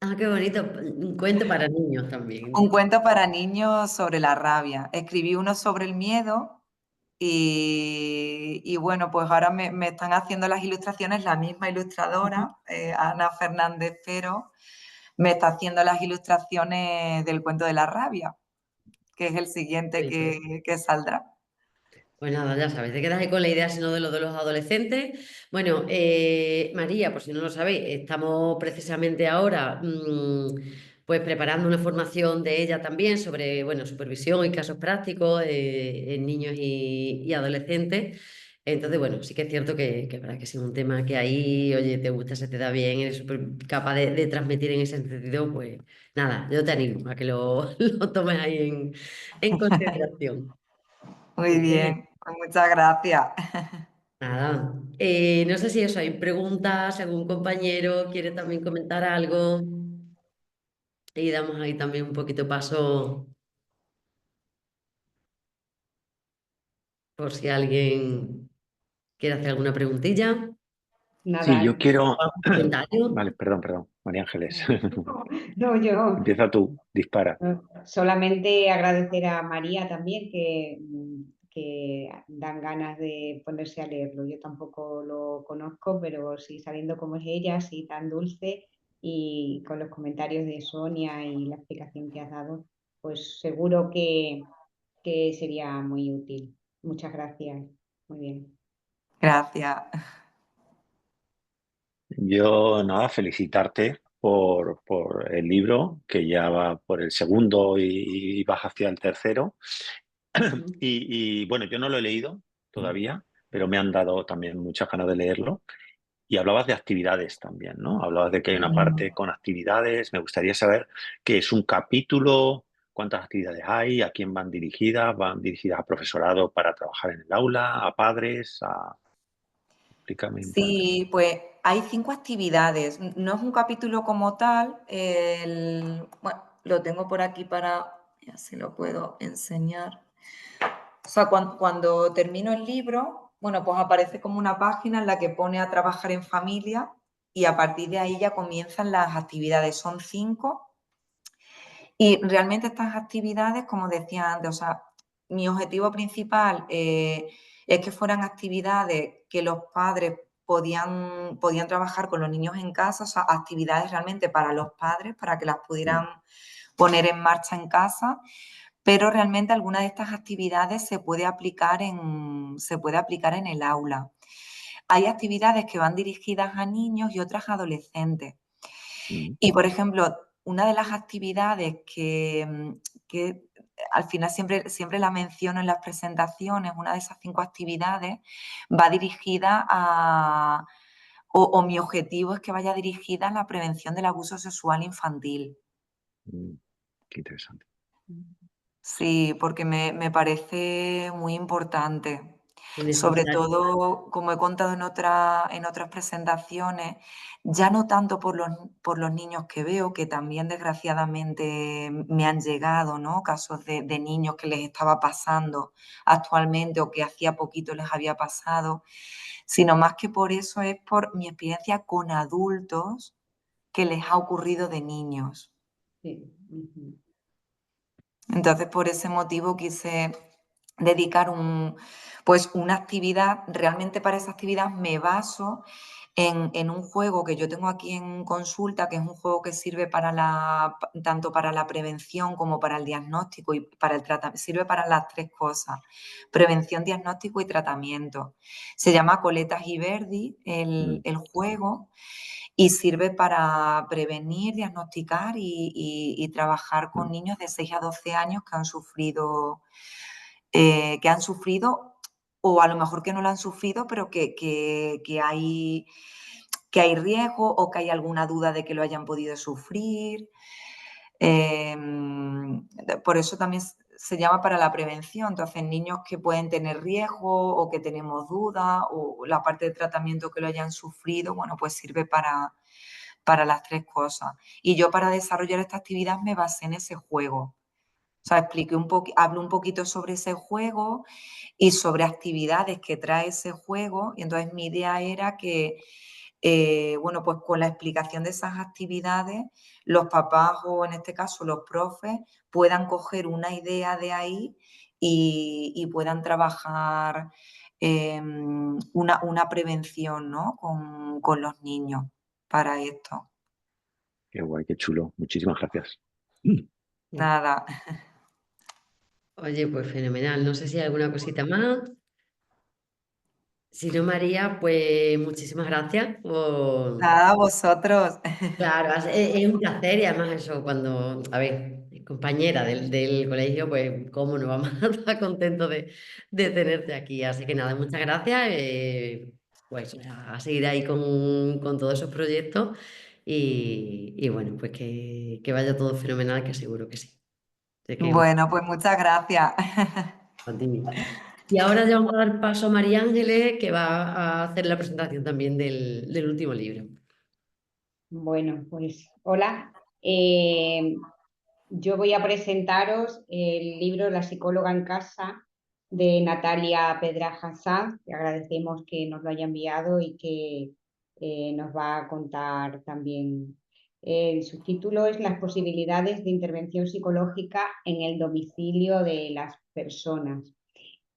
Ah, qué bonito, un cuento para niños Un también. cuento para niños sobre la rabia. Escribí uno sobre el miedo y bueno, pues ahora me están haciendo las ilustraciones, la misma ilustradora, Ana Fernández Pero, me está haciendo las ilustraciones del cuento de la rabia, que es el siguiente que saldrá. Pues nada, ya sabes, te quedas ahí con la idea, sino de lo de los adolescentes. Bueno, María, por si no lo sabéis, estamos precisamente ahora pues preparando una formación de ella también sobre, bueno, supervisión y casos prácticos en niños y adolescentes. Entonces, bueno, sí que es cierto que verdad que sí es un tema que ahí, oye, te gusta, se te da bien, eres súper capaz de transmitir en ese sentido, pues nada, yo te animo a que lo tomes ahí en consideración. Muy bien, pues muchas gracias. Nada, no sé si eso, hay preguntas, si algún compañero quiere también comentar algo y damos ahí también un poquito paso por si alguien quiere hacer alguna preguntilla, Sí, Nada, yo quiero... algún comentario. Vale, perdón, María Ángeles. no, yo Empieza tú, dispara. solamente agradecer a María también que dan ganas de ponerse a leerlo. Yo tampoco lo conozco, pero sí sabiendo cómo es ella, así tan dulce y con los comentarios de Sonia y la explicación que has dado, pues seguro que sería muy útil. Muchas gracias. Muy bien. Gracias. Yo, nada, felicitarte por el libro, que ya va por el segundo y vas hacia el tercero. Bueno, yo no lo he leído todavía, pero me han dado también muchas ganas de leerlo. Y hablabas de actividades también, ¿no? Hablabas de que hay una parte con actividades. Me gustaría saber qué es un capítulo, cuántas actividades hay, a quién van dirigidas. ¿Van dirigidas a profesorado para trabajar en el aula, a padres? Explícame un poquito. Sí, pues hay 5 actividades. No es un capítulo como tal. Bueno, lo tengo por aquí para, ya se lo puedo enseñar. O sea, cuando termino el libro, bueno, pues aparece como una página en la que pone a trabajar en familia y a partir de ahí ya comienzan las actividades. Son 5 y realmente estas actividades, como decía antes, o sea, mi objetivo principal es que fueran actividades que los padres podían trabajar con los niños en casa, o sea, actividades realmente para los padres, para que las pudieran poner en marcha en casa, pero realmente alguna de estas actividades se puede aplicar en el aula. Hay actividades que van dirigidas a niños y otras a adolescentes. Mm, Y, por ejemplo, una de las actividades que al final siempre la menciono en las presentaciones, una de esas 5 actividades va dirigida a o mi objetivo es que vaya dirigida a la prevención del abuso sexual infantil. mm, qué interesante. Sí, porque me parece muy importante. Es Sobre necesario. todo, como he contado en otras presentaciones, ya no tanto por los niños que veo, que también desgraciadamente me han llegado, ¿no? Casos de niños que les estaba pasando actualmente o que hacía poquito les había pasado, sino más que por eso es por mi experiencia con adultos que les ha ocurrido de niños. Sí. Ujú. Entonces, por ese motivo quise dedicar pues una actividad. Realmente para esa actividad me baso en un juego que yo tengo aquí en consulta, que es un juego que sirve para tanto para la prevención como para el diagnóstico y para el tratamiento, sirve para las tres cosas, prevención, diagnóstico y tratamiento. Se llama Coletas y Verdi el juego y sirve para prevenir, diagnosticar y trabajar con niños de 6 a 12 años que han sufrido o a lo mejor que no lo han sufrido, pero que hay riesgo o que hay alguna duda de que lo hayan podido sufrir. Por eso también se llama para la prevención. Entonces, niños que pueden tener riesgo o que tenemos dudas o la parte de tratamiento que lo hayan sufrido, bueno, pues sirve para las tres cosas. Y yo para desarrollar esta actividad me basé en ese juego. O sea, hablo un poquito sobre ese juego y sobre actividades que trae ese juego. Y entonces mi idea era que, bueno, pues con la explicación de esas actividades, los papás o en este caso los profes puedan coger una idea de ahí y puedan trabajar una prevención, ¿no? con los niños para esto. Qué guay, qué chulo. Muchísimas gracias. Nada. Oye, pues fenomenal. No sé si hay alguna cosita más. Si no, María, pues muchísimas gracias por... Nada, vosotros. Claro, es un placer y además eso, cuando, a ver, compañera del colegio, pues cómo no vamos a estar contentos de tenerte aquí. Así que nada, muchas gracias. Pues a seguir ahí con todos esos proyectos y bueno, pues que vaya todo fenomenal, que seguro que sí. Sé que Bueno, pues muchas gracias. a ti. Y ahora ya vamos a dar paso a María Ángeles, que va a hacer la presentación también del último libro. Bueno, pues hola. Yo voy a presentaros el libro La psicóloga en casa de Natalia Pedraja Sanz, que agradecemos que nos lo haya enviado y que nos va a contar también. El subtítulo es Las posibilidades de intervención psicológica en el domicilio de las personas.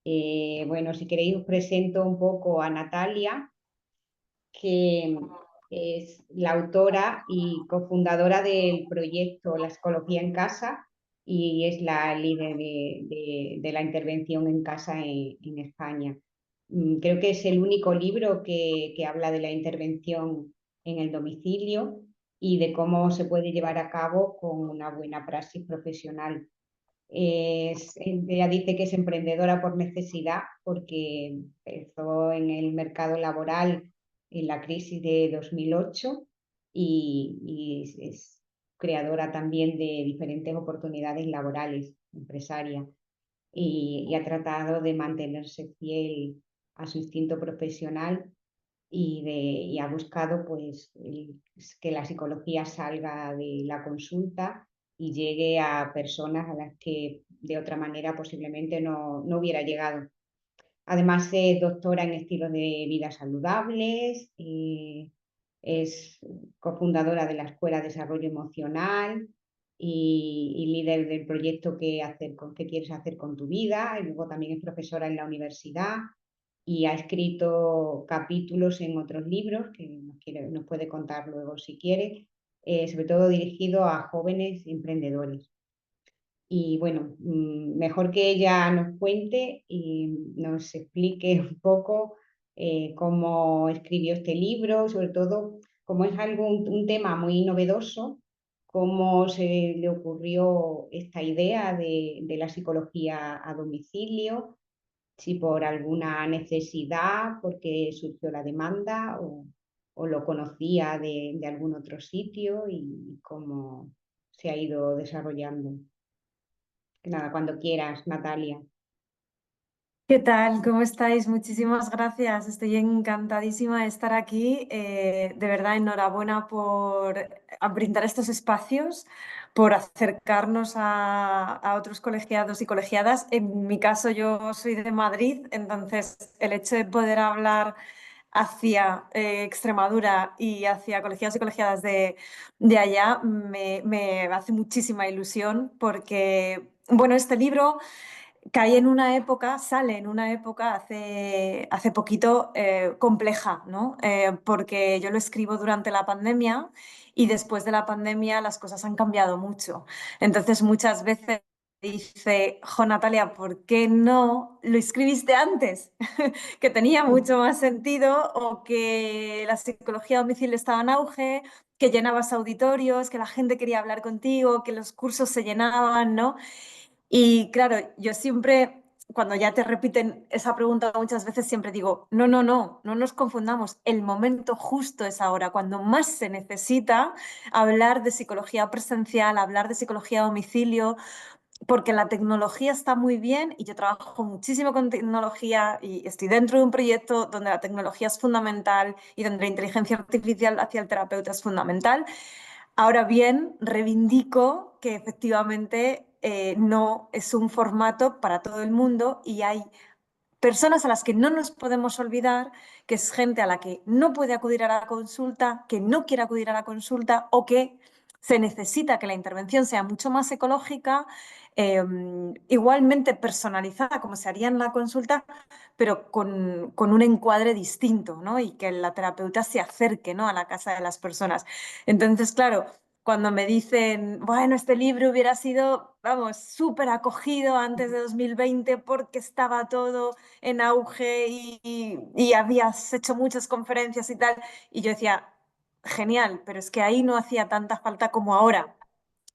Bueno, si queréis os presento un poco a Natalia, que es la autora y cofundadora del proyecto La Psicología en Casa y es la líder de la intervención en casa en España. Creo que es el único libro que habla de la intervención en el domicilio y de cómo se puede llevar a cabo con una buena praxis profesional. Ella dice que es emprendedora por necesidad porque empezó en el mercado laboral en la crisis de 2008 y es creadora también de diferentes oportunidades laborales, empresaria, y ha tratado de mantenerse fiel a su instinto profesional y ha buscado pues, que la psicología salga de la consulta y llegue a personas a las que de otra manera posiblemente no hubiera llegado. Además es doctora en estilos de vida saludables, es cofundadora de la Escuela de Desarrollo Emocional y líder del proyecto ¿Qué quieres hacer con tu vida? Y luego también es profesora en la universidad y ha escrito capítulos en otros libros que nos puede contar luego si quiere, sobre todo dirigido a jóvenes emprendedores. Y bueno, mejor que ella nos cuente y nos explique un poco cómo escribió este libro, sobre todo como es un tema muy novedoso, cómo se le ocurrió esta idea de la psicología a domicilio, si por alguna necesidad, porque surgió la demanda o lo conocía de algún otro sitio y cómo se ha ido desarrollando. Nada, cuando quieras, Natalia. ¿Qué tal? ¿Cómo estáis? Muchísimas gracias. Estoy encantadísima de estar aquí. De verdad, enhorabuena por brindar estos espacios, por acercarnos a otros colegiados y colegiadas. En mi caso, yo soy de Madrid, entonces el hecho de poder hablar hacia Extremadura y hacia colegiados y colegiadas de allá me hace muchísima ilusión porque, bueno, este libro caí en una época, sale en una época hace poquito compleja, ¿no? Porque yo lo escribo durante la pandemia y después de la pandemia las cosas han cambiado mucho. Entonces muchas veces dice, jo Natalia, ¿por qué no lo escribiste antes? Que tenía mucho más sentido o que la psicología a domicilio estaba en auge, que llenabas auditorios, que la gente quería hablar contigo, que los cursos se llenaban, ¿no? Y claro, yo siempre, cuando ya te repiten esa pregunta muchas veces, siempre digo, no, no, no, no nos confundamos. El momento justo es ahora, cuando más se necesita hablar de psicología presencial, hablar de psicología a domicilio, porque la tecnología está muy bien y yo trabajo muchísimo con tecnología y estoy dentro de un proyecto donde la tecnología es fundamental y donde la inteligencia artificial hacia el terapeuta es fundamental. Ahora bien, reivindico que efectivamente no es un formato para todo el mundo y hay personas a las que no nos podemos olvidar, que es gente a la que no puede acudir a la consulta, que no quiere acudir a la consulta o que se necesita que la intervención sea mucho más ecológica, igualmente personalizada como se haría en la consulta, pero con un encuadre distinto, ¿no? Y que la terapeuta se acerque, ¿no?, a la casa de las personas. Entonces, claro, cuando me dicen, bueno, este libro hubiera sido, vamos, súper acogido antes de 2020 porque estaba todo en auge y habías hecho muchas conferencias y tal, y yo decía, genial, pero es que ahí no hacía tanta falta como ahora.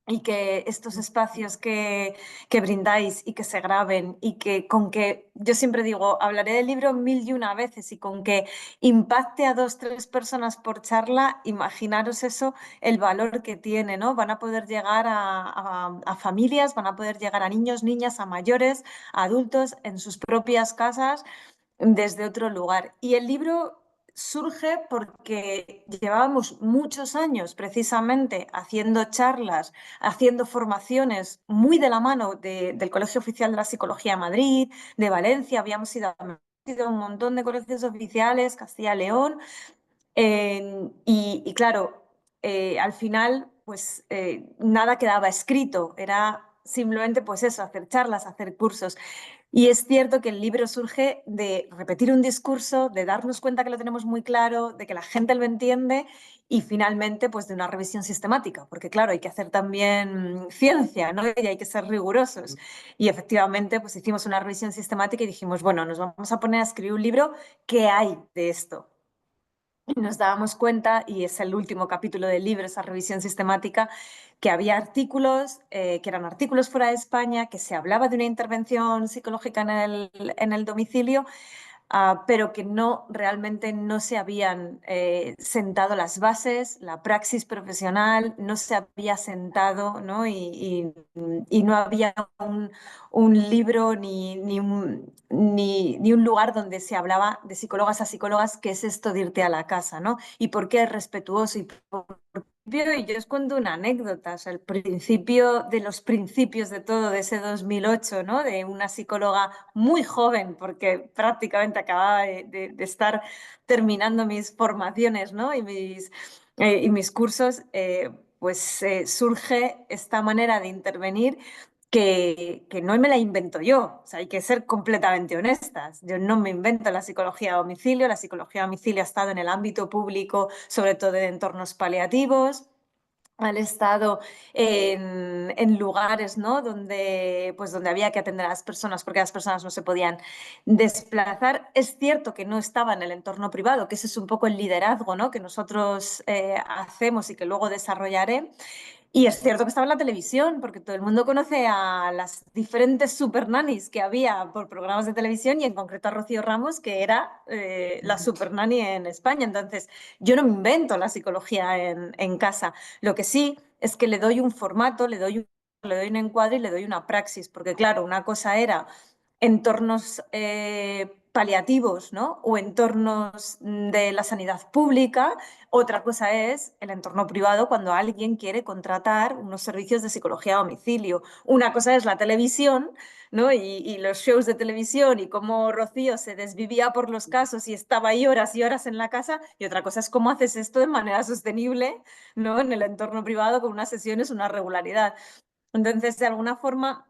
Y que estos espacios que brindáis y que se graben y que con que, yo siempre digo, hablaré del libro 1001 veces y con que impacte a 2, 3 personas por charla, imaginaros eso, el valor que tiene, ¿no? Van a poder llegar a familias, van a poder llegar a niños, niñas, a mayores, a adultos en sus propias casas desde otro lugar. Y el libro surge porque llevábamos muchos años precisamente haciendo charlas, haciendo formaciones muy de la mano del Colegio Oficial de la Psicología de Madrid, de Valencia, habíamos ido a un montón de colegios oficiales, Castilla y León, y claro, al final pues nada quedaba escrito, era simplemente pues eso, hacer charlas, hacer cursos. Y es cierto que el libro surge de repetir un discurso, de darnos cuenta que lo tenemos muy claro, de que la gente lo entiende y finalmente pues de una revisión sistemática, porque claro, hay que hacer también ciencia, ¿no? Y hay que ser rigurosos. Y efectivamente pues hicimos una revisión sistemática y dijimos, bueno, nos vamos a poner a escribir un libro, ¿qué hay de esto? Y nos dábamos cuenta, y es el último capítulo del libro, esa revisión sistemática, que había artículos, que eran artículos fuera de España, que se hablaba de una intervención psicológica en el domicilio, pero que realmente no se habían sentado las bases, la praxis profesional no se había sentado, ¿no? Y no había un libro ni un lugar donde se hablaba de psicólogas a psicólogas, qué es esto de irte a la casa, ¿no? Y por qué es respetuoso y y yo os cuento una anécdota, o sea, el principio de los principios de todo, de ese 2008, ¿no? De una psicóloga muy joven, porque prácticamente acababa de estar terminando mis formaciones, ¿no? Y mis cursos, pues surge esta manera de intervenir que no me la invento yo, o sea, hay que ser completamente honestas. Yo no me invento la psicología a domicilio, la psicología a domicilio ha estado en el ámbito público, sobre todo en entornos paliativos. Han estado en lugares, ¿no?, donde había que atender a las personas porque las personas no se podían desplazar. Es cierto que no estaba en el entorno privado, que ese es un poco el liderazgo, ¿no?, que nosotros hacemos y que luego desarrollaré. Y es cierto que estaba en la televisión, porque todo el mundo conoce a las diferentes super nannies que había por programas de televisión y en concreto a Rocío Ramos, que era la super nanny en España. Entonces, yo no me invento la psicología en casa. Lo que sí es que le doy un formato, le doy un encuadre y le doy una praxis, porque claro, una cosa era entornos paliativos, ¿no?, o entornos de la sanidad pública. Otra cosa es el entorno privado cuando alguien quiere contratar unos servicios de psicología a domicilio. Una cosa es la televisión, ¿no?, y los shows de televisión y cómo Rocío se desvivía por los casos y estaba ahí horas y horas en la casa, y otra cosa es cómo haces esto de manera sostenible, ¿no?, en el entorno privado con unas sesiones, una regularidad. Entonces, de alguna forma,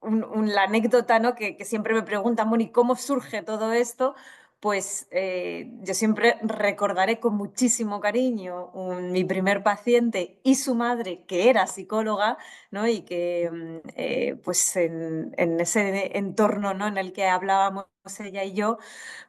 la anécdota, ¿no? que siempre me preguntan, bueno, ¿y cómo surge todo esto? Pues yo siempre recordaré con muchísimo cariño mi primer paciente y su madre, que era psicóloga, ¿no? Y que pues en ese entorno, ¿no? en el que hablábamos ella y yo,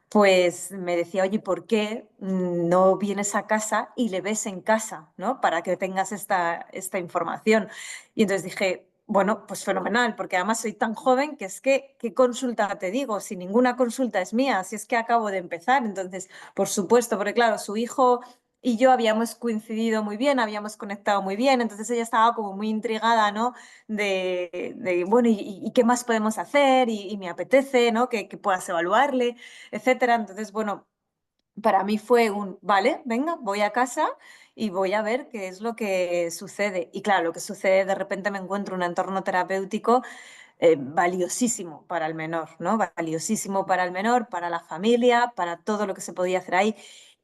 pues me decía, oye, ¿por qué no vienes a casa y le ves en casa, ¿no? Para que tengas esta información. Y entonces dije, bueno, pues fenomenal, porque además soy tan joven que es que, ¿qué consulta te digo? Si ninguna consulta es mía, si es que acabo de empezar. Entonces, por supuesto, porque claro, su hijo y yo habíamos coincidido muy bien, habíamos conectado muy bien, entonces ella estaba como muy intrigada, ¿no? Bueno, ¿y qué más podemos hacer? Y me apetece, ¿no? Que puedas evaluarle, etcétera. Entonces, bueno, para mí fue vale, venga, voy a casa y voy a ver qué es lo que sucede. Y claro, lo que sucede, de repente me encuentro un entorno terapéutico valiosísimo para el menor, ¿no? Valiosísimo para el menor, para la familia, para todo lo que se podía hacer ahí.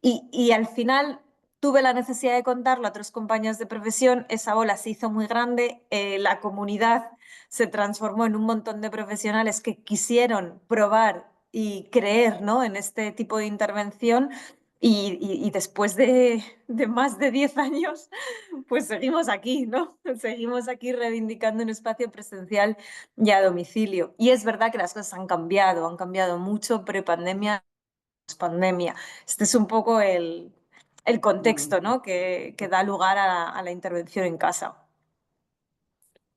Y al final tuve la necesidad de contarlo a otros compañeros de profesión, esa ola se hizo muy grande, la comunidad se transformó en un montón de profesionales que quisieron probar y creer, ¿no? en este tipo de intervención. Y después de más de 10 años, pues seguimos aquí, ¿no? Seguimos aquí reivindicando un espacio presencial y a domicilio. Y es verdad que las cosas han cambiado mucho pre-pandemia, post-pandemia. Este es un poco el contexto, ¿no? que da lugar a la intervención en casa.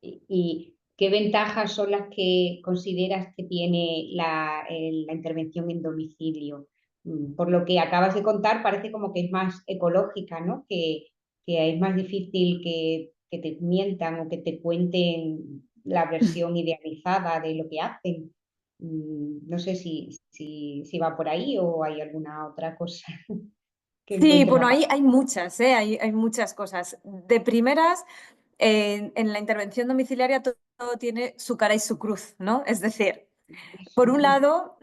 ¿Y qué ventajas son las que consideras que tiene la intervención en domicilio? Por lo que acabas de contar, parece como que es más ecológica, ¿no? Que es más difícil que te mientan o que te cuenten la versión idealizada de lo que hacen. No sé si va por ahí o hay alguna otra cosa que Sí, encuentres bueno, aparte. hay muchas, ¿eh? Hay muchas cosas. De primeras, en la intervención domiciliaria todo tiene su cara y su cruz, ¿no? Es decir, por un lado,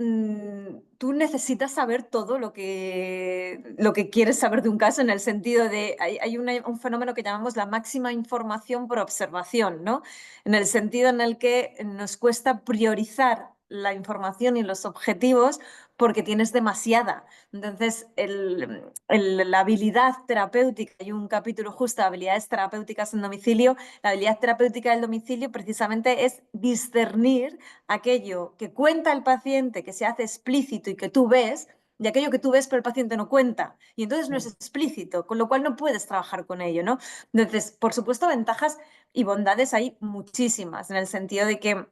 tú necesitas saber todo lo que quieres saber de un caso en el sentido de, hay un fenómeno que llamamos la máxima información por observación, ¿no? En el sentido en el que nos cuesta priorizar la información y los objetivos porque tienes demasiada. Entonces, la habilidad terapéutica, hay un capítulo justo de habilidades terapéuticas en domicilio, la habilidad terapéutica del domicilio precisamente es discernir aquello que cuenta el paciente, que se hace explícito y que tú ves, y aquello que tú ves pero el paciente no cuenta. Y entonces no es explícito, con lo cual no puedes trabajar con ello, ¿no? Entonces, por supuesto, ventajas y bondades hay muchísimas, en el sentido de que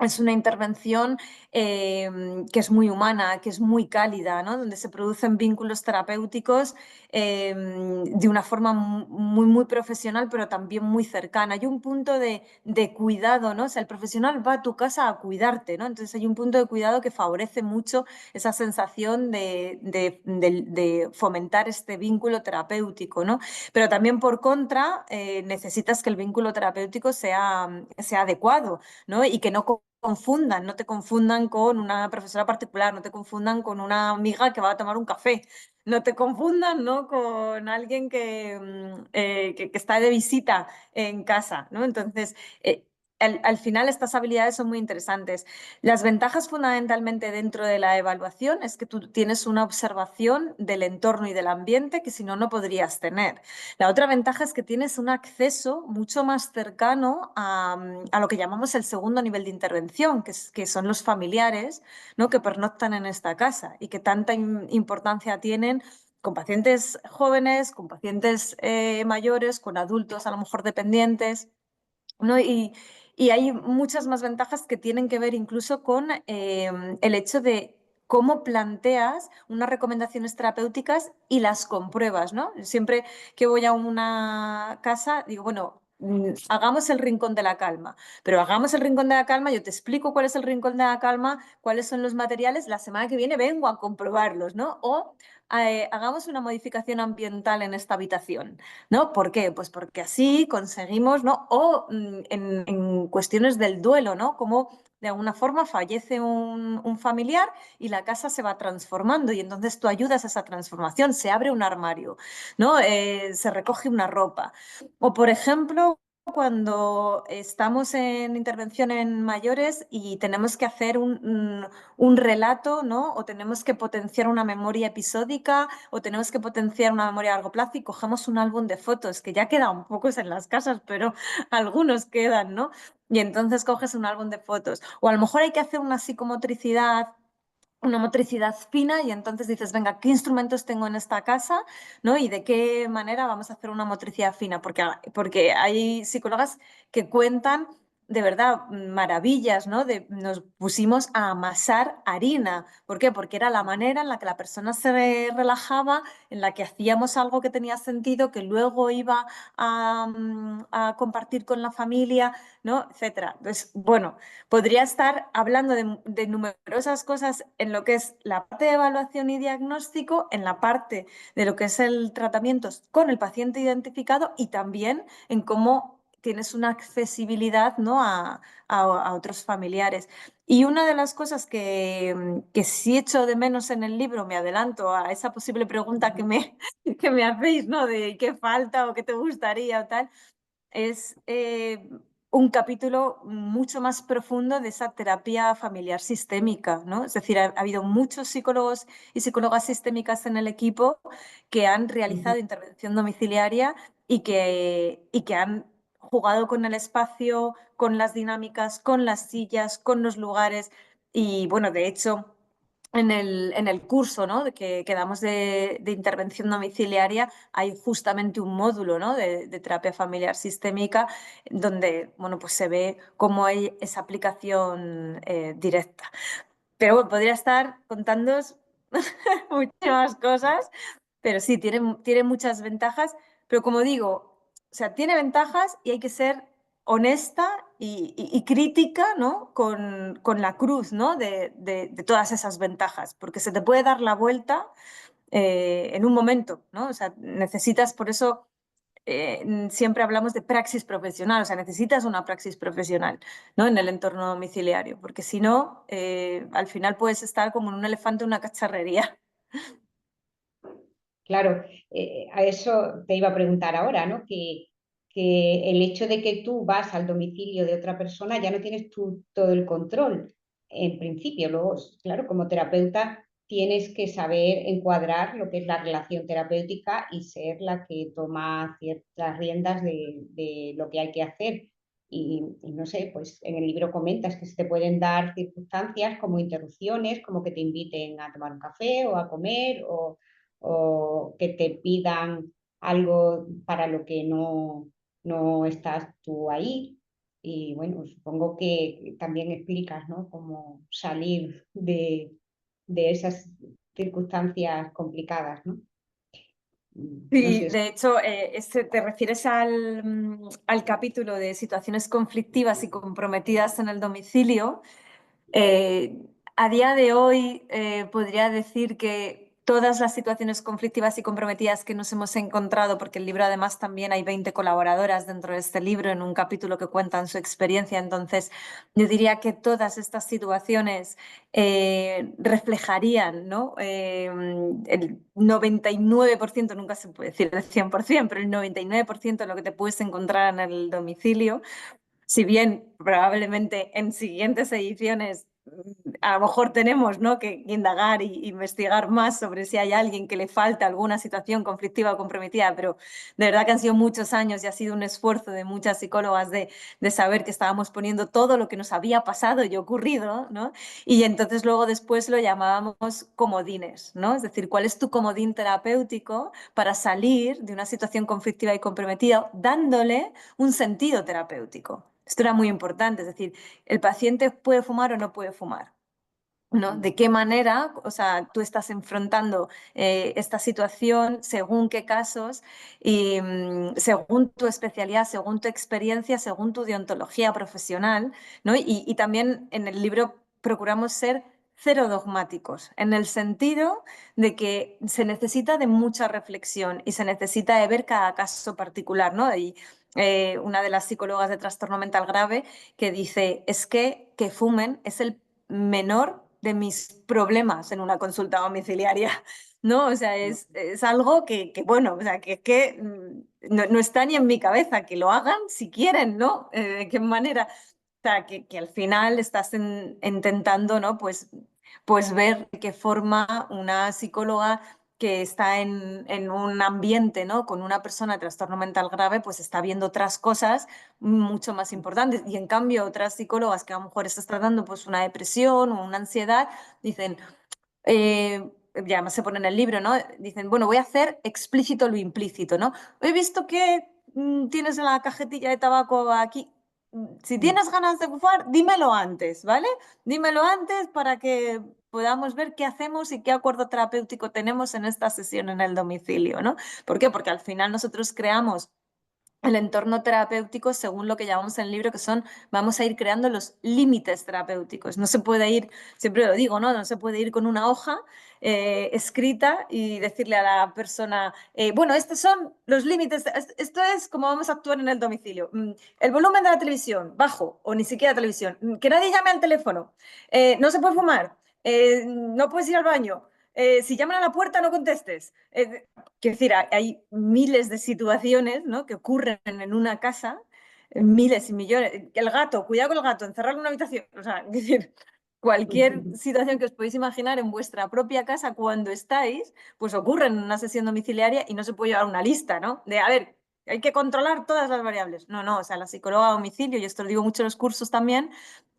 es una intervención que es muy humana, que es muy cálida, ¿no? Donde se producen vínculos terapéuticos de una forma muy profesional, pero también muy cercana. Hay un punto de cuidado, ¿no? O sea, el profesional va a tu casa a cuidarte, ¿no? Entonces hay un punto de cuidado que favorece mucho esa sensación de fomentar este vínculo terapéutico, ¿no? Pero también por contra, necesitas que el vínculo terapéutico sea adecuado, ¿no? Y que no confundan, no te confundan con una profesora particular, no te confundan con una amiga que va a tomar un café, no te confundan, ¿no? con alguien que está de visita en casa, ¿no? Entonces, al final estas habilidades son muy interesantes. Las ventajas fundamentalmente dentro de la evaluación es que tú tienes una observación del entorno y del ambiente que si no, no podrías tener. La otra ventaja es que tienes un acceso mucho más cercano a lo que llamamos el segundo nivel de intervención, que son los familiares, ¿no? que pernoctan en esta casa y que tanta importancia tienen con pacientes jóvenes, con pacientes mayores, con adultos a lo mejor dependientes, ¿no? Y hay muchas más ventajas que tienen que ver incluso con el hecho de cómo planteas unas recomendaciones terapéuticas y las compruebas, ¿no? Siempre que voy a una casa digo, bueno, hagamos el rincón de la calma, pero hagamos el rincón de la calma, yo te explico cuál es el rincón de la calma, cuáles son los materiales, la semana que viene vengo a comprobarlos, ¿no? O hagamos una modificación ambiental en esta habitación, ¿no? ¿Por qué? Pues porque así conseguimos, ¿no? O en cuestiones del duelo, ¿no? Como de alguna forma fallece un familiar y la casa se va transformando y entonces tú ayudas a esa transformación, se abre un armario, ¿no? Se recoge una ropa. O por ejemplo, cuando estamos en intervención en mayores y tenemos que hacer un relato, ¿no? O tenemos que potenciar una memoria episódica o tenemos que potenciar una memoria a largo plazo y cogemos un álbum de fotos, que ya quedan pocos en las casas, pero algunos quedan, ¿no? Y entonces coges un álbum de fotos. O a lo mejor hay que hacer una psicomotricidad, una motricidad fina, y entonces dices, venga, ¿qué instrumentos tengo en esta casa? ¿No? Y de qué manera vamos a hacer una motricidad fina, porque hay psicólogas que cuentan de verdad maravillas, ¿no? Nos pusimos a amasar harina. ¿Por qué? Porque era la manera en la que la persona se relajaba, en la que hacíamos algo que tenía sentido, que luego iba a compartir con la familia, ¿no? Etcétera. Entonces, bueno, podría estar hablando de numerosas cosas en lo que es la parte de evaluación y diagnóstico, en la parte de lo que es el tratamiento con el paciente identificado y también en cómo tienes una accesibilidad, ¿no? a otros familiares. Y una de las cosas que sí echo de menos en el libro, me adelanto a esa posible pregunta que me hacéis, ¿no? De qué falta o qué te gustaría o tal, es un capítulo mucho más profundo de esa terapia familiar sistémica, ¿no? Es decir, ha habido muchos psicólogos y psicólogas sistémicas en el equipo que han realizado intervención domiciliaria y que han jugado con el espacio, con las dinámicas, con las sillas, con los lugares. Y bueno, de hecho, en el curso, ¿no? que damos de intervención domiciliaria hay justamente un módulo, ¿no? de terapia familiar sistémica donde bueno, pues se ve cómo hay esa aplicación directa. Pero bueno, podría estar contándoos muchísimas cosas, pero sí, tiene muchas ventajas, pero como digo, o sea, tiene ventajas y hay que ser honesta y crítica, ¿no? con la cruz, ¿no? de todas esas ventajas, porque se te puede dar la vuelta en un momento, ¿no? O sea, necesitas, por eso siempre hablamos de praxis profesional, o sea, necesitas una praxis profesional, ¿no? En el entorno domiciliario, porque si no, al final puedes estar como en un elefante en una cacharrería. Claro, a eso te iba a preguntar ahora, ¿no? Que el hecho de que tú vas al domicilio de otra persona ya no tienes tú todo el control, en principio. Luego, claro, como terapeuta tienes que saber encuadrar lo que es la relación terapéutica y ser la que toma ciertas riendas de lo que hay que hacer. Y no sé, pues en el libro comentas que se te pueden dar circunstancias como interrupciones, como que te inviten a tomar un café o a comer o que te pidan algo para lo que no estás tú ahí. Y bueno, supongo que también explicas, ¿no? Cómo salir de esas circunstancias complicadas, ¿no? No Sí, sé. de hecho, te refieres al capítulo de situaciones conflictivas y comprometidas en el domicilio. Eh, a día de hoy podría decir que todas las situaciones conflictivas y comprometidas que nos hemos encontrado, porque el libro además también hay 20 colaboradoras dentro de este libro en un capítulo que cuentan su experiencia, entonces yo diría que todas estas situaciones reflejarían, ¿no? El 99%, nunca se puede decir el 100%, pero el 99% de lo que te puedes encontrar en el domicilio. Si bien probablemente en siguientes ediciones a lo mejor tenemos, ¿no? que indagar e investigar más sobre si hay alguien que le falta alguna situación conflictiva o comprometida, pero de verdad que han sido muchos años y ha sido un esfuerzo de muchas psicólogas de saber que estábamos poniendo todo lo que nos había pasado y ocurrido, ¿no? Y entonces luego después lo llamábamos comodines, ¿no? Es decir, ¿cuál es tu comodín terapéutico para salir de una situación conflictiva y comprometida dándole un sentido terapéutico? Esto era muy importante, es decir, ¿el paciente puede fumar o no puede fumar? ¿No? ¿De qué manera, o sea, tú estás enfrentando esta situación, según qué casos, y según tu especialidad, según tu experiencia, según tu deontología profesional, ¿no? Y también en el libro procuramos ser cero dogmáticos, en el sentido de que se necesita de mucha reflexión y se necesita de ver cada caso particular, ¿no? Y una de las psicólogas de trastorno mental grave que dice, es que fumen es el menor de mis problemas en una consulta domiciliaria, ¿no? O sea, es algo bueno, o sea, que no está ni en mi cabeza, que lo hagan si quieren, ¿no? ¿De qué manera? O sea, que al final estás intentando, ¿no? Pues ver de qué forma una psicóloga que está en un ambiente, ¿no? Con una persona de trastorno mental grave, pues está viendo otras cosas mucho más importantes. Y en cambio, otras psicólogas que a lo mejor estás tratando pues una depresión o una ansiedad, dicen, y además se pone en el libro, ¿no? Dicen, bueno, voy a hacer explícito lo implícito, ¿no? He visto que tienes la cajetilla de tabaco aquí. Si tienes ganas de fumar, dímelo antes, ¿vale? Dímelo antes para que podamos ver qué hacemos y qué acuerdo terapéutico tenemos en esta sesión en el domicilio, ¿no? ¿Por qué? Porque al final nosotros creamos el entorno terapéutico según lo que llamamos en el libro, que son, vamos a ir creando los límites terapéuticos. No se puede ir, siempre lo digo, ¿no? No se puede ir con una hoja escrita y decirle a la persona, bueno, estos son los límites, esto es como vamos a actuar en el domicilio. El volumen de la televisión, bajo, o ni siquiera televisión. Que nadie llame al teléfono. No se puede fumar. No puedes ir al baño. Si llaman a la puerta, no contestes. Quiero decir, hay miles de situaciones, ¿no? que ocurren en una casa, miles y millones. El gato, cuidado con el gato, encerrarlo en una habitación. O sea, es decir, cualquier situación que os podéis imaginar en vuestra propia casa cuando estáis, pues ocurre en una sesión domiciliaria y no se puede llevar una lista, ¿no? De, a ver, hay que controlar todas las variables. No, o sea, la psicóloga a domicilio, y esto lo digo mucho en los cursos también,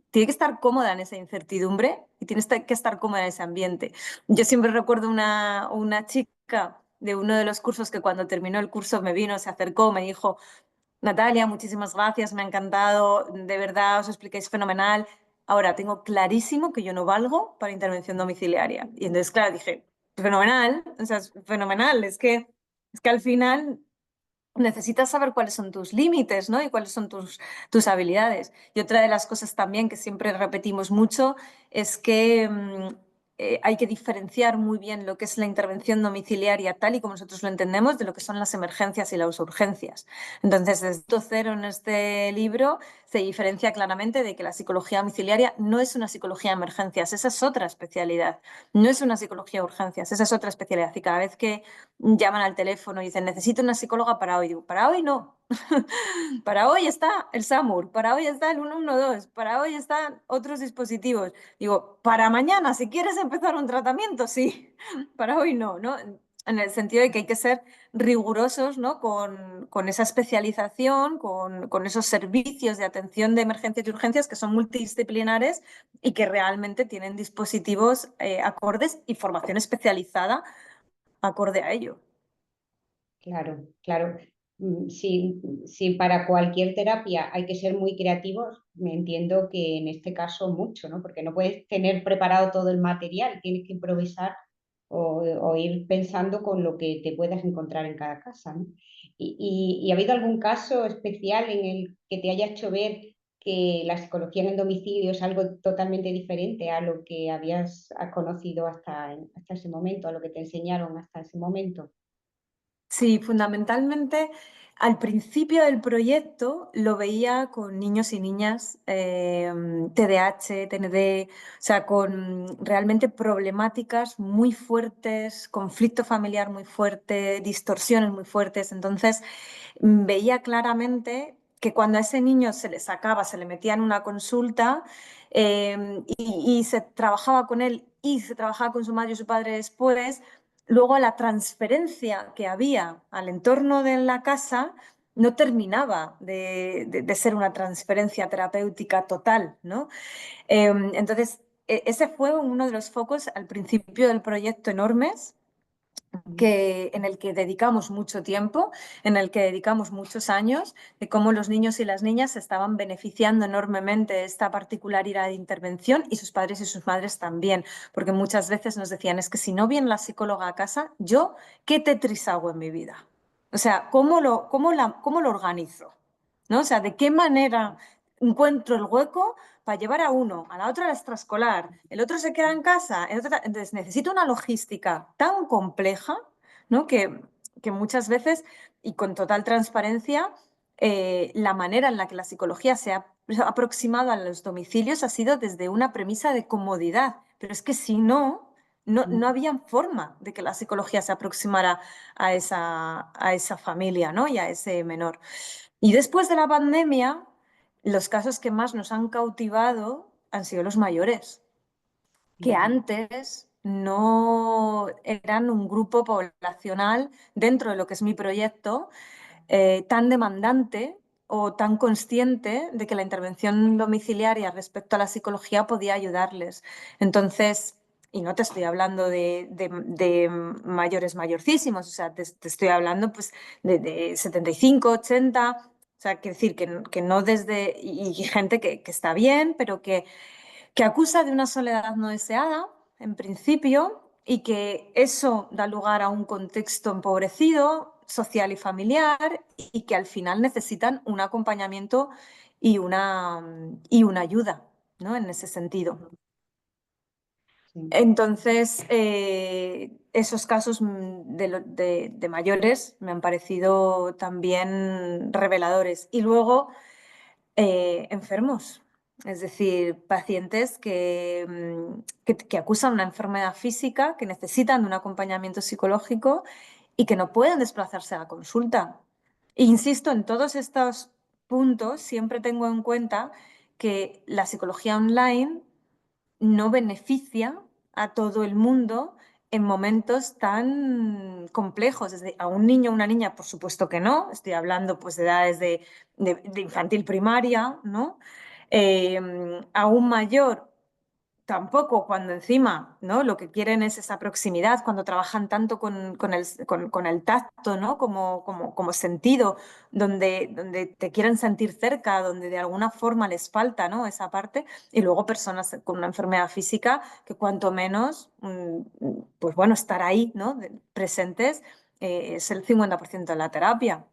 tiene que estar cómoda en esa incertidumbre y tiene que estar cómoda en ese ambiente. Yo siempre recuerdo una chica de uno de los cursos que cuando terminó el curso me vino, se acercó, me dijo, Natalia, muchísimas gracias, me ha encantado, de verdad os explicáis fenomenal. Ahora tengo clarísimo que yo no valgo para intervención domiciliaria. Y entonces, claro, dije, fenomenal, o sea, es fenomenal, es que al final necesitas saber cuáles son tus límites, ¿no? Y cuáles son tus habilidades. Y otra de las cosas también que siempre repetimos mucho es que hay que diferenciar muy bien lo que es la intervención domiciliaria tal y como nosotros lo entendemos de lo que son las emergencias y las urgencias. Entonces, desde cero en este libro se diferencia claramente de que la psicología domiciliaria no es una psicología de emergencias, esa es otra especialidad. No es una psicología de urgencias, esa es otra especialidad. Y cada vez que llaman al teléfono y dicen, necesito una psicóloga para hoy. Digo, para hoy no. Para hoy está el SAMUR, para hoy está el 112, para hoy están otros dispositivos. Digo, para mañana, si quieres empezar un tratamiento, sí. Para hoy no, ¿no? En el sentido de que hay que ser rigurosos, ¿no? con esa especialización, con esos servicios de atención de emergencias y urgencias que son multidisciplinares y que realmente tienen dispositivos acordes y formación especializada acorde a ello. Claro, claro. Si para cualquier terapia hay que ser muy creativos, me entiendo que en este caso mucho, ¿no? Porque no puedes tener preparado todo el material, tienes que improvisar o ir pensando con lo que te puedas encontrar en cada casa, ¿no? ¿Y ha habido algún caso especial en el que te haya hecho ver que la psicología en el domicilio es algo totalmente diferente a lo que habías conocido hasta ese momento, a lo que te enseñaron hasta ese momento? Sí, fundamentalmente al principio del proyecto lo veía con niños y niñas TDAH, TND, o sea, con realmente problemáticas muy fuertes, conflicto familiar muy fuerte, distorsiones muy fuertes. Entonces, veía claramente que cuando a ese niño se le sacaba, se le metía en una consulta y se trabajaba con él y se trabajaba con su madre y su padre después, luego la transferencia que había al entorno de la casa no terminaba de ser una transferencia terapéutica total, ¿no? Entonces, ese fue uno de los focos al principio del proyecto enormes en el que dedicamos mucho tiempo, en el que dedicamos muchos años, de cómo los niños y las niñas se estaban beneficiando enormemente de esta particularidad de intervención y sus padres y sus madres también, porque muchas veces nos decían, es que si no viene la psicóloga a casa, ¿yo qué Tetris hago en mi vida? O sea, ¿cómo lo organizo? ¿No? O sea, ¿de qué manera encuentro el hueco para llevar a uno, a la otra a la extraescolar, el otro se queda en casa, entonces necesito una logística tan compleja, ¿no? que muchas veces, y con total transparencia, la manera en la que la psicología se ha aproximado a los domicilios ha sido desde una premisa de comodidad, pero es que si no, no había forma de que la psicología se aproximara a esa familia, ¿no? Y a ese menor. Y después de la pandemia, los casos que más nos han cautivado han sido los mayores, que antes no eran un grupo poblacional dentro de lo que es mi proyecto tan demandante o tan consciente de que la intervención domiciliaria respecto a la psicología podía ayudarles. Entonces, y no te estoy hablando de mayores mayorcísimos, o sea, te estoy hablando pues, de 75, 80, o sea, quiero decir que no desde, y gente que está bien, pero que acusa de una soledad no deseada, en principio, y que eso da lugar a un contexto empobrecido, social y familiar, y que al final necesitan un acompañamiento y una ayuda, ¿no? En ese sentido. Sí. Entonces, esos casos de mayores me han parecido también reveladores. Y luego, enfermos, es decir, pacientes que acusan una enfermedad física, que necesitan de un acompañamiento psicológico y que no pueden desplazarse a la consulta. E insisto, en todos estos puntos siempre tengo en cuenta que la psicología online no beneficia a todo el mundo en momentos tan complejos. Desde a un niño o una niña, por supuesto que no, estoy hablando pues, de edades de infantil primaria, ¿no? A un mayor tampoco, cuando encima, ¿no? Lo que quieren es esa proximidad, cuando trabajan tanto con el tacto, ¿no? Como sentido, donde te quieren sentir cerca, donde de alguna forma les falta, ¿no? Esa parte. Y luego personas con una enfermedad física que cuanto menos, pues bueno, estar ahí, ¿no? Presentes, es el 50% de la terapia.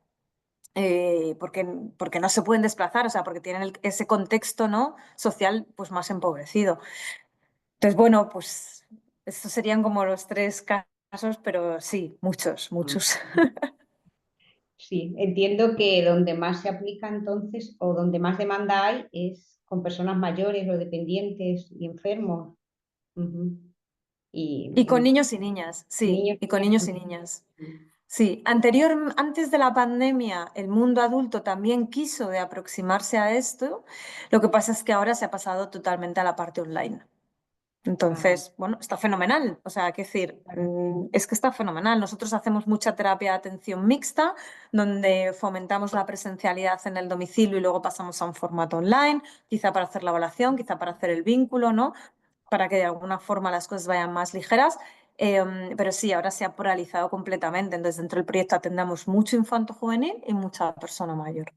Porque no se pueden desplazar, o sea, porque tienen ese contexto, ¿no? social pues más empobrecido. Entonces, bueno, pues estos serían como los 3 casos, pero sí, muchos, muchos. Sí, entiendo que donde más se aplica entonces o donde más demanda hay es con personas mayores o dependientes y enfermos. Ujú. Y con niños y niñas, sí, niños y con y niños y niñas. niñas. Sí, antes de la pandemia, el mundo adulto también quiso de aproximarse a esto. Lo que pasa es que ahora se ha pasado totalmente a la parte online. Entonces, bueno, está fenomenal. O sea, qué decir, es que está fenomenal. Nosotros hacemos mucha terapia de atención mixta, donde fomentamos la presencialidad en el domicilio y luego pasamos a un formato online, quizá para hacer la evaluación, quizá para hacer el vínculo, ¿no? Para que de alguna forma las cosas vayan más ligeras. Pero sí, ahora se ha pluralizado completamente. Entonces, dentro del proyecto atendemos mucho infanto juvenil y mucha persona mayor.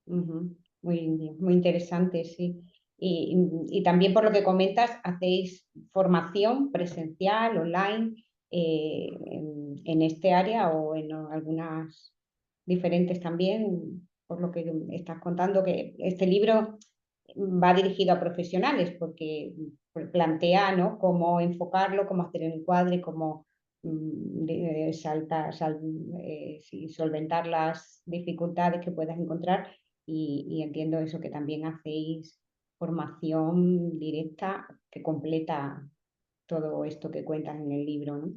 Ujú. Muy interesante, sí. Y también por lo que comentas, hacéis formación presencial, online, en este área o en algunas diferentes también, por lo que estás contando, que este libro va dirigido a profesionales porque plantea, ¿no?, cómo enfocarlo, cómo hacer el encuadre, cómo solventar las dificultades que puedas encontrar. Y entiendo eso, que también hacéis formación directa que completa todo esto que cuentas en el libro, ¿no?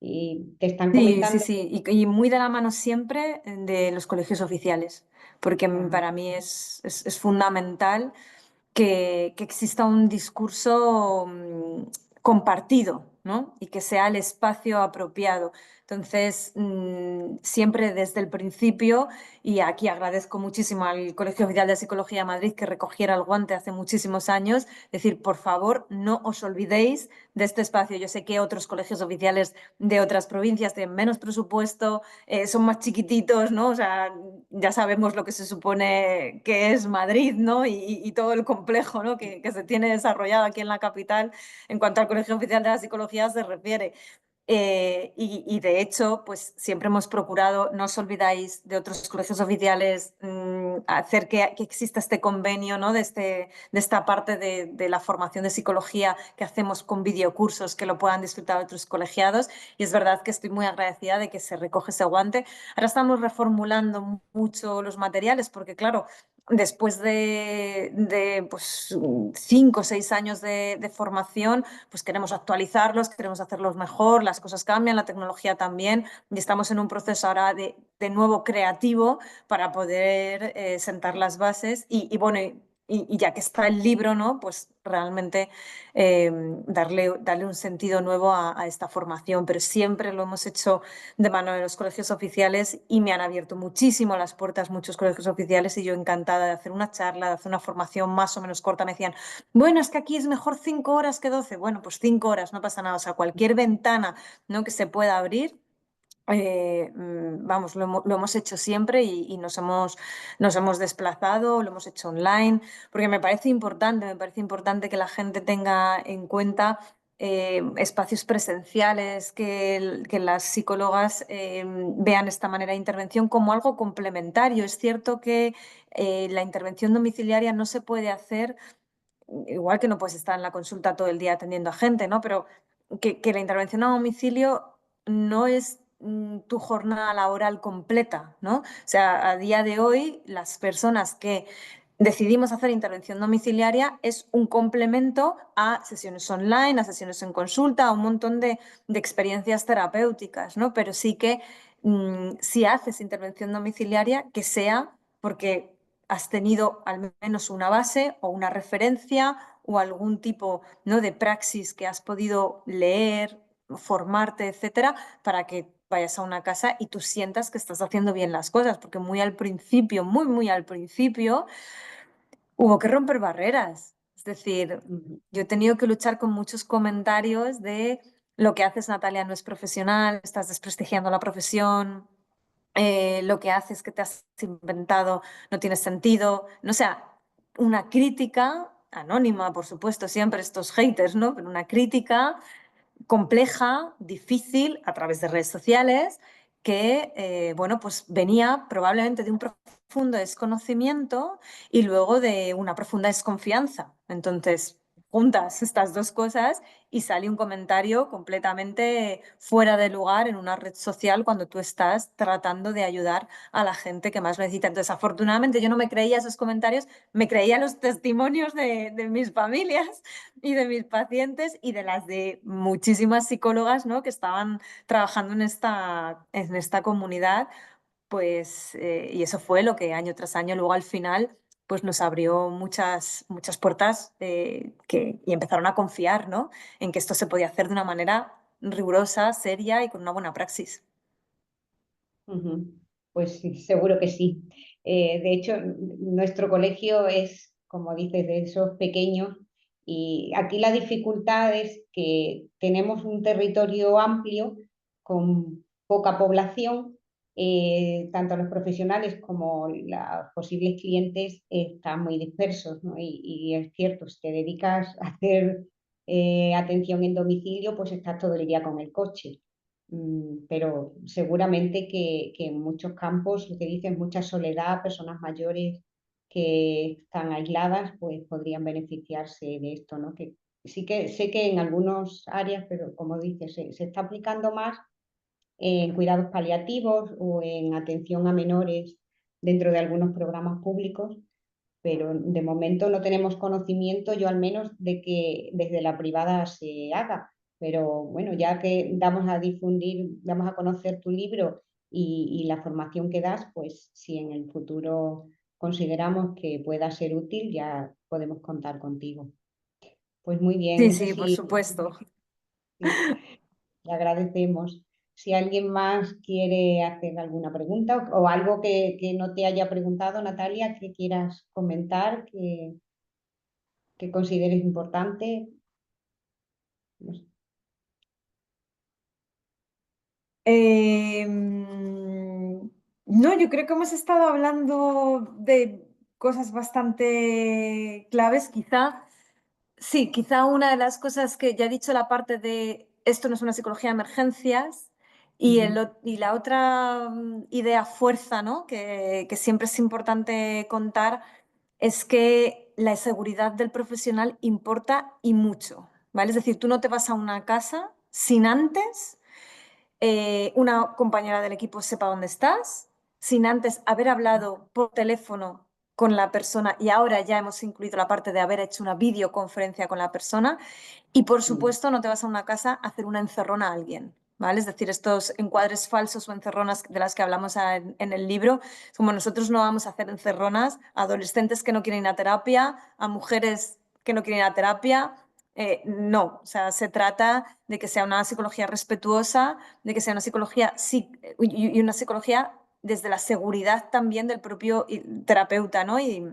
Y te están Sí, sí, comentando. sí, y muy de la mano siempre de los colegios oficiales, porque Ajá. para mí es fundamental que exista un discurso compartido, ¿no? Y que sea el espacio apropiado. Entonces, siempre desde el principio, y aquí agradezco muchísimo al Colegio Oficial de Psicología de Madrid que recogiera el guante hace muchísimos años, decir, por favor, no os olvidéis de este espacio. Yo sé que otros colegios oficiales de otras provincias tienen menos presupuesto, son más chiquititos, ¿no? O sea, ya sabemos lo que se supone que es Madrid, ¿no? Y todo el complejo, ¿no?, que se tiene desarrollado aquí en la capital en cuanto al Colegio Oficial de la Psicología se refiere. Y de hecho, pues siempre hemos procurado, no os olvidáis de otros colegios oficiales, hacer que exista este convenio, ¿no?, de esta parte de la formación de psicología que hacemos con videocursos que lo puedan disfrutar otros colegiados. Y es verdad que estoy muy agradecida de que se recoge ese guante. Ahora estamos reformulando mucho los materiales porque, claro, después de pues, 5 o 6 años de formación, pues queremos actualizarlos, queremos hacerlos mejor, las cosas cambian, la tecnología también, y estamos en un proceso ahora de nuevo creativo para poder sentar las bases y bueno, y ya que está el libro, ¿no? Pues realmente darle un sentido nuevo a esta formación, pero siempre lo hemos hecho de mano de los colegios oficiales y me han abierto muchísimo las puertas muchos colegios oficiales y yo encantada de hacer una charla, de hacer una formación más o menos corta. Me decían, bueno, es que aquí es mejor 5 horas que 12. Bueno, pues 5 horas, no pasa nada. O sea, cualquier ventana, ¿no?, que se pueda abrir. Vamos, lo hemos hecho siempre y nos hemos desplazado, lo hemos hecho online, porque me parece importante que la gente tenga en cuenta espacios presenciales, que las psicólogas vean esta manera de intervención como algo complementario. Es cierto que la intervención domiciliaria no se puede hacer, igual que no puedes estar en la consulta todo el día atendiendo a gente, ¿no? Pero que la intervención a domicilio no es tu jornada laboral completa, ¿no? O sea, a día de hoy, las personas que decidimos hacer intervención domiciliaria es un complemento a sesiones online, a sesiones en consulta, a un montón de experiencias terapéuticas, ¿no? Pero sí que si haces intervención domiciliaria, que sea porque has tenido al menos una base o una referencia o algún tipo, ¿no?, de praxis que has podido leer, formarte, etcétera, para que vayas a una casa y tú sientas que estás haciendo bien las cosas, porque muy al principio, muy al principio, hubo que romper barreras. Es decir, yo he tenido que luchar con muchos comentarios de lo que haces, Natalia, no es profesional, estás desprestigiando la profesión, lo que haces que te has inventado no tiene sentido. No, o sea, una crítica anónima, por supuesto, siempre estos haters, ¿no? Pero una crítica compleja, difícil, a través de redes sociales, que, bueno, pues venía probablemente de un profundo desconocimiento y luego de una profunda desconfianza. Entonces, juntas estas dos cosas y sale un comentario completamente fuera de lugar en una red social cuando tú estás tratando de ayudar a la gente que más lo necesita. Entonces, afortunadamente, yo no me creía esos comentarios, me creía los testimonios de mis familias y de mis pacientes y de las de muchísimas psicólogas, ¿no?, que estaban trabajando en esta comunidad, pues, y eso fue lo que año tras año luego al final pues nos abrió muchas puertas y empezaron a confiar, ¿no?, en que esto se podía hacer de una manera rigurosa, seria y con una buena praxis. Ujú. Pues sí, seguro que sí. De hecho, nuestro colegio es, como dices, de esos pequeños, y aquí la dificultad es que tenemos un territorio amplio con poca población, tanto los profesionales como los posibles clientes están muy dispersos, ¿no? Y es cierto, si te dedicas a hacer atención en domicilio, pues estás todo el día con el coche. Pero seguramente que en muchos campos, lo que dicen, mucha soledad, personas mayores que están aisladas, pues podrían beneficiarse de esto, ¿no? Que sí que sé que en algunas áreas, pero como dices, se está aplicando más en cuidados paliativos o en atención a menores dentro de algunos programas públicos, pero de momento no tenemos conocimiento, yo al menos, de que desde la privada se haga. Pero bueno, ya que damos a difundir, damos a conocer tu libro y la formación que das, pues si en el futuro consideramos que pueda ser útil, ya podemos contar contigo. Pues muy bien, Sí, no sé sí, por si supuesto. sí, le agradecemos. Si alguien más quiere hacer alguna pregunta o algo que no te haya preguntado, Natalia, que quieras comentar, que consideres importante. No sé. No, yo creo que hemos estado hablando de cosas bastante claves. Quizá una de las cosas que ya he dicho, la parte de esto no es una psicología de emergencias y la otra idea fuerza, ¿no?, que siempre es importante contar, es que la seguridad del profesional importa y mucho, ¿vale? Es decir, tú no te vas a una casa sin antes una compañera del equipo sepa dónde estás, sin antes haber hablado por teléfono con la persona y ahora ya hemos incluido la parte de haber hecho una videoconferencia con la persona. Y por supuesto no te vas a una casa a hacer una encerrona a alguien, ¿vale? Es decir, estos encuadres falsos o encerronas de las que hablamos en el libro, como nosotros no vamos a hacer encerronas a adolescentes que no quieren ir a terapia, a mujeres que no quieren ir a terapia. No, o sea, se trata de que sea una psicología respetuosa, de que sea una psicología y una psicología desde la seguridad también del propio terapeuta, ¿no? Y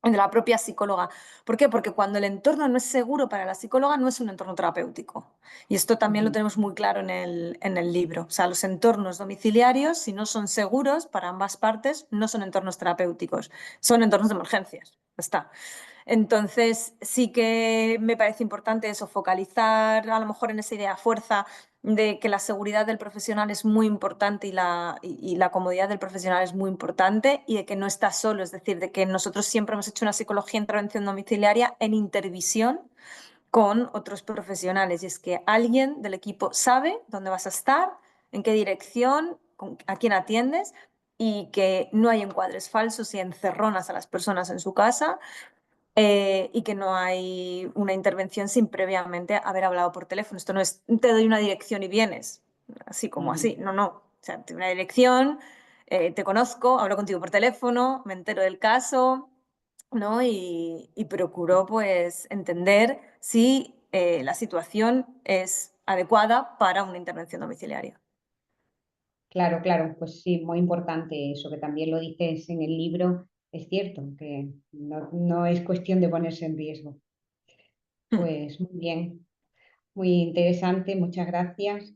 de la propia psicóloga. ¿Por qué? Porque cuando el entorno no es seguro para la psicóloga, no es un entorno terapéutico. Y esto también lo tenemos muy claro en el libro. O sea, los entornos domiciliarios, si no son seguros para ambas partes, no son entornos terapéuticos, son entornos de emergencias. Ya está. Entonces, sí que me parece importante eso, focalizar a lo mejor en esa idea fuerza de que la seguridad del profesional es muy importante y la comodidad del profesional es muy importante y de que no está solo, es decir, de que nosotros siempre hemos hecho una psicología de intervención domiciliaria en intervisión con otros profesionales y es que alguien del equipo sabe dónde vas a estar, en qué dirección, a quién atiendes y que no hay encuadres falsos y encerronas a las personas en su casa y que no hay una intervención sin previamente haber hablado por teléfono. Esto no es te doy una dirección y vienes, así como así. No, no. O sea, te doy una dirección, te conozco, hablo contigo por teléfono, me entero del caso, ¿no? Y procuro pues entender si la situación es adecuada para una intervención domiciliaria. Claro, claro, pues sí, muy importante eso que también lo dices en el libro. Es cierto que no es cuestión de ponerse en riesgo. Pues muy bien, muy interesante, muchas gracias.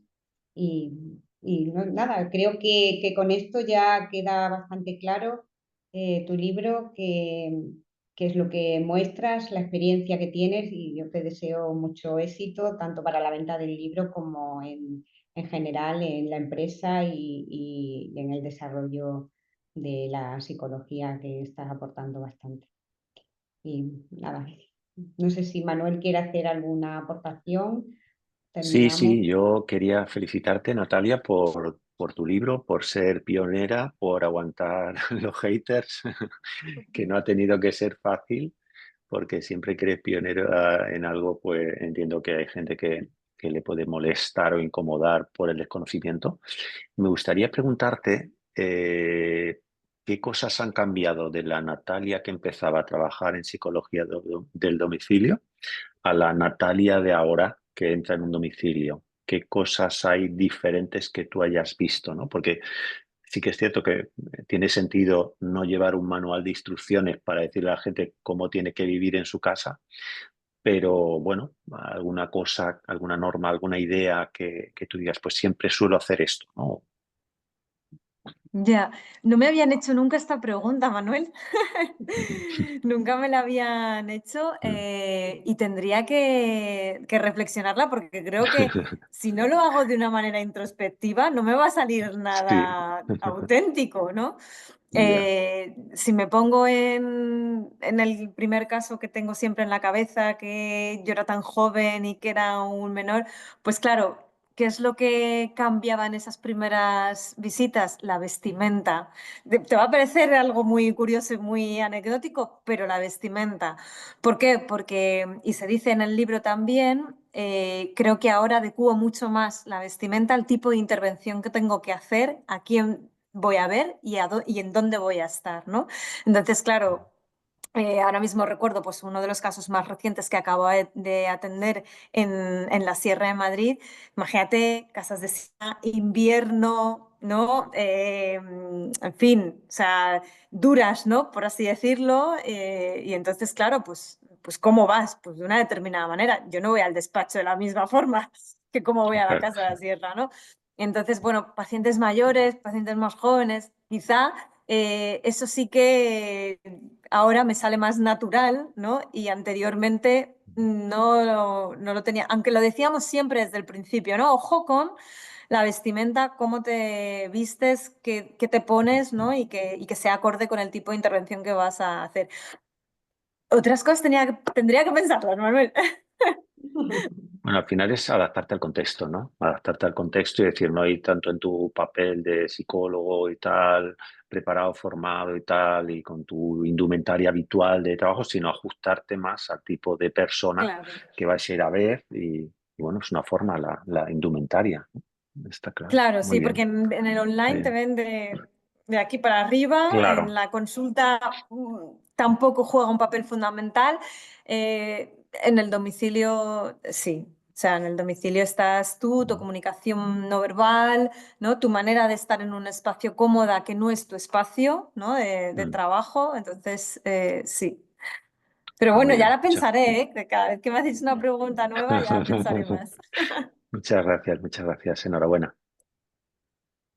Nada, creo que con esto ya queda bastante claro tu libro, que es lo que muestras, la experiencia que tienes y yo te deseo mucho éxito tanto para la venta del libro como en general en la empresa y en el desarrollo de la psicología que estás aportando bastante. Y nada, no sé si Manuel quiere hacer alguna aportación. Sí, Terminamos. sí, yo quería felicitarte, Natalia, por tu libro, por ser pionera, por aguantar los haters, que no ha tenido que ser fácil, porque siempre que eres pionero en algo, pues entiendo que hay gente que le puede molestar o incomodar por el desconocimiento. Me gustaría preguntarte qué cosas han cambiado de la Natalia que empezaba a trabajar en psicología del domicilio a la Natalia de ahora que entra en un domicilio. ¿Qué cosas hay diferentes que tú hayas visto, ¿no? Porque sí que es cierto que tiene sentido no llevar un manual de instrucciones para decirle a la gente cómo tiene que vivir en su casa, pero bueno, alguna cosa, alguna norma, alguna idea que tú digas, pues siempre suelo hacer esto, ¿no? Ya, no me habían hecho nunca esta pregunta, Manuel. Nunca me la habían hecho y tendría que reflexionarla porque creo que si no lo hago de una manera introspectiva no me va a salir Sí, nada auténtico, ¿no? ya. Si me pongo en el primer caso que tengo siempre en la cabeza, que yo era tan joven y que era un menor, pues claro, ¿qué es lo que cambiaba en esas primeras visitas? La vestimenta. Te va a parecer algo muy curioso y muy anecdótico, pero la vestimenta. ¿Por qué? Porque, y se dice en el libro también, creo que ahora adecuo mucho más la vestimenta al tipo de intervención que tengo que hacer, a quién voy a ver y en dónde voy a estar, ¿no? Entonces, claro, ahora mismo recuerdo pues, uno de los casos más recientes que acabo de atender en la Sierra de Madrid. Imagínate, casas de invierno, ¿no? En fin, o sea, duras, ¿no? Por así decirlo. Y entonces, claro, pues ¿cómo vas? Pues de una determinada manera. Yo no voy al despacho de la misma forma que como voy a la Claro. casa de la Sierra, ¿no? Entonces, bueno, pacientes mayores, pacientes más jóvenes, quizá eso sí que ahora me sale más natural, ¿no? Y anteriormente no lo tenía, aunque lo decíamos siempre desde el principio, ¿no? Ojo con la vestimenta, cómo te vistes, qué te pones, ¿no? Y que sea acorde con el tipo de intervención que vas a hacer. Otras cosas tendría que pensarlas, Manuel. Bueno, al final es adaptarte al contexto, ¿no? Adaptarte al contexto y decir, no ir tanto en tu papel de psicólogo y tal, preparado, formado y tal, y con tu indumentaria habitual de trabajo, sino ajustarte más al tipo de persona Claro. que vais a ir a ver y bueno, es una forma la indumentaria, ¿no? Está claro. Claro, Muy sí, porque bien, en el está online te bien. ven de aquí para arriba, en Claro. la consulta tampoco juega un papel fundamental, en el domicilio sí. O sea, en el domicilio estás tú, tu comunicación no verbal, ¿no? Tu manera de estar en un espacio cómoda que no es tu espacio, ¿no? de Mm. trabajo. Entonces, sí. Pero bueno, Muy ya bien. la pensaré, ¿eh? Que cada vez que me hacéis una pregunta nueva ya pensaré más. Muchas gracias, muchas gracias. Enhorabuena.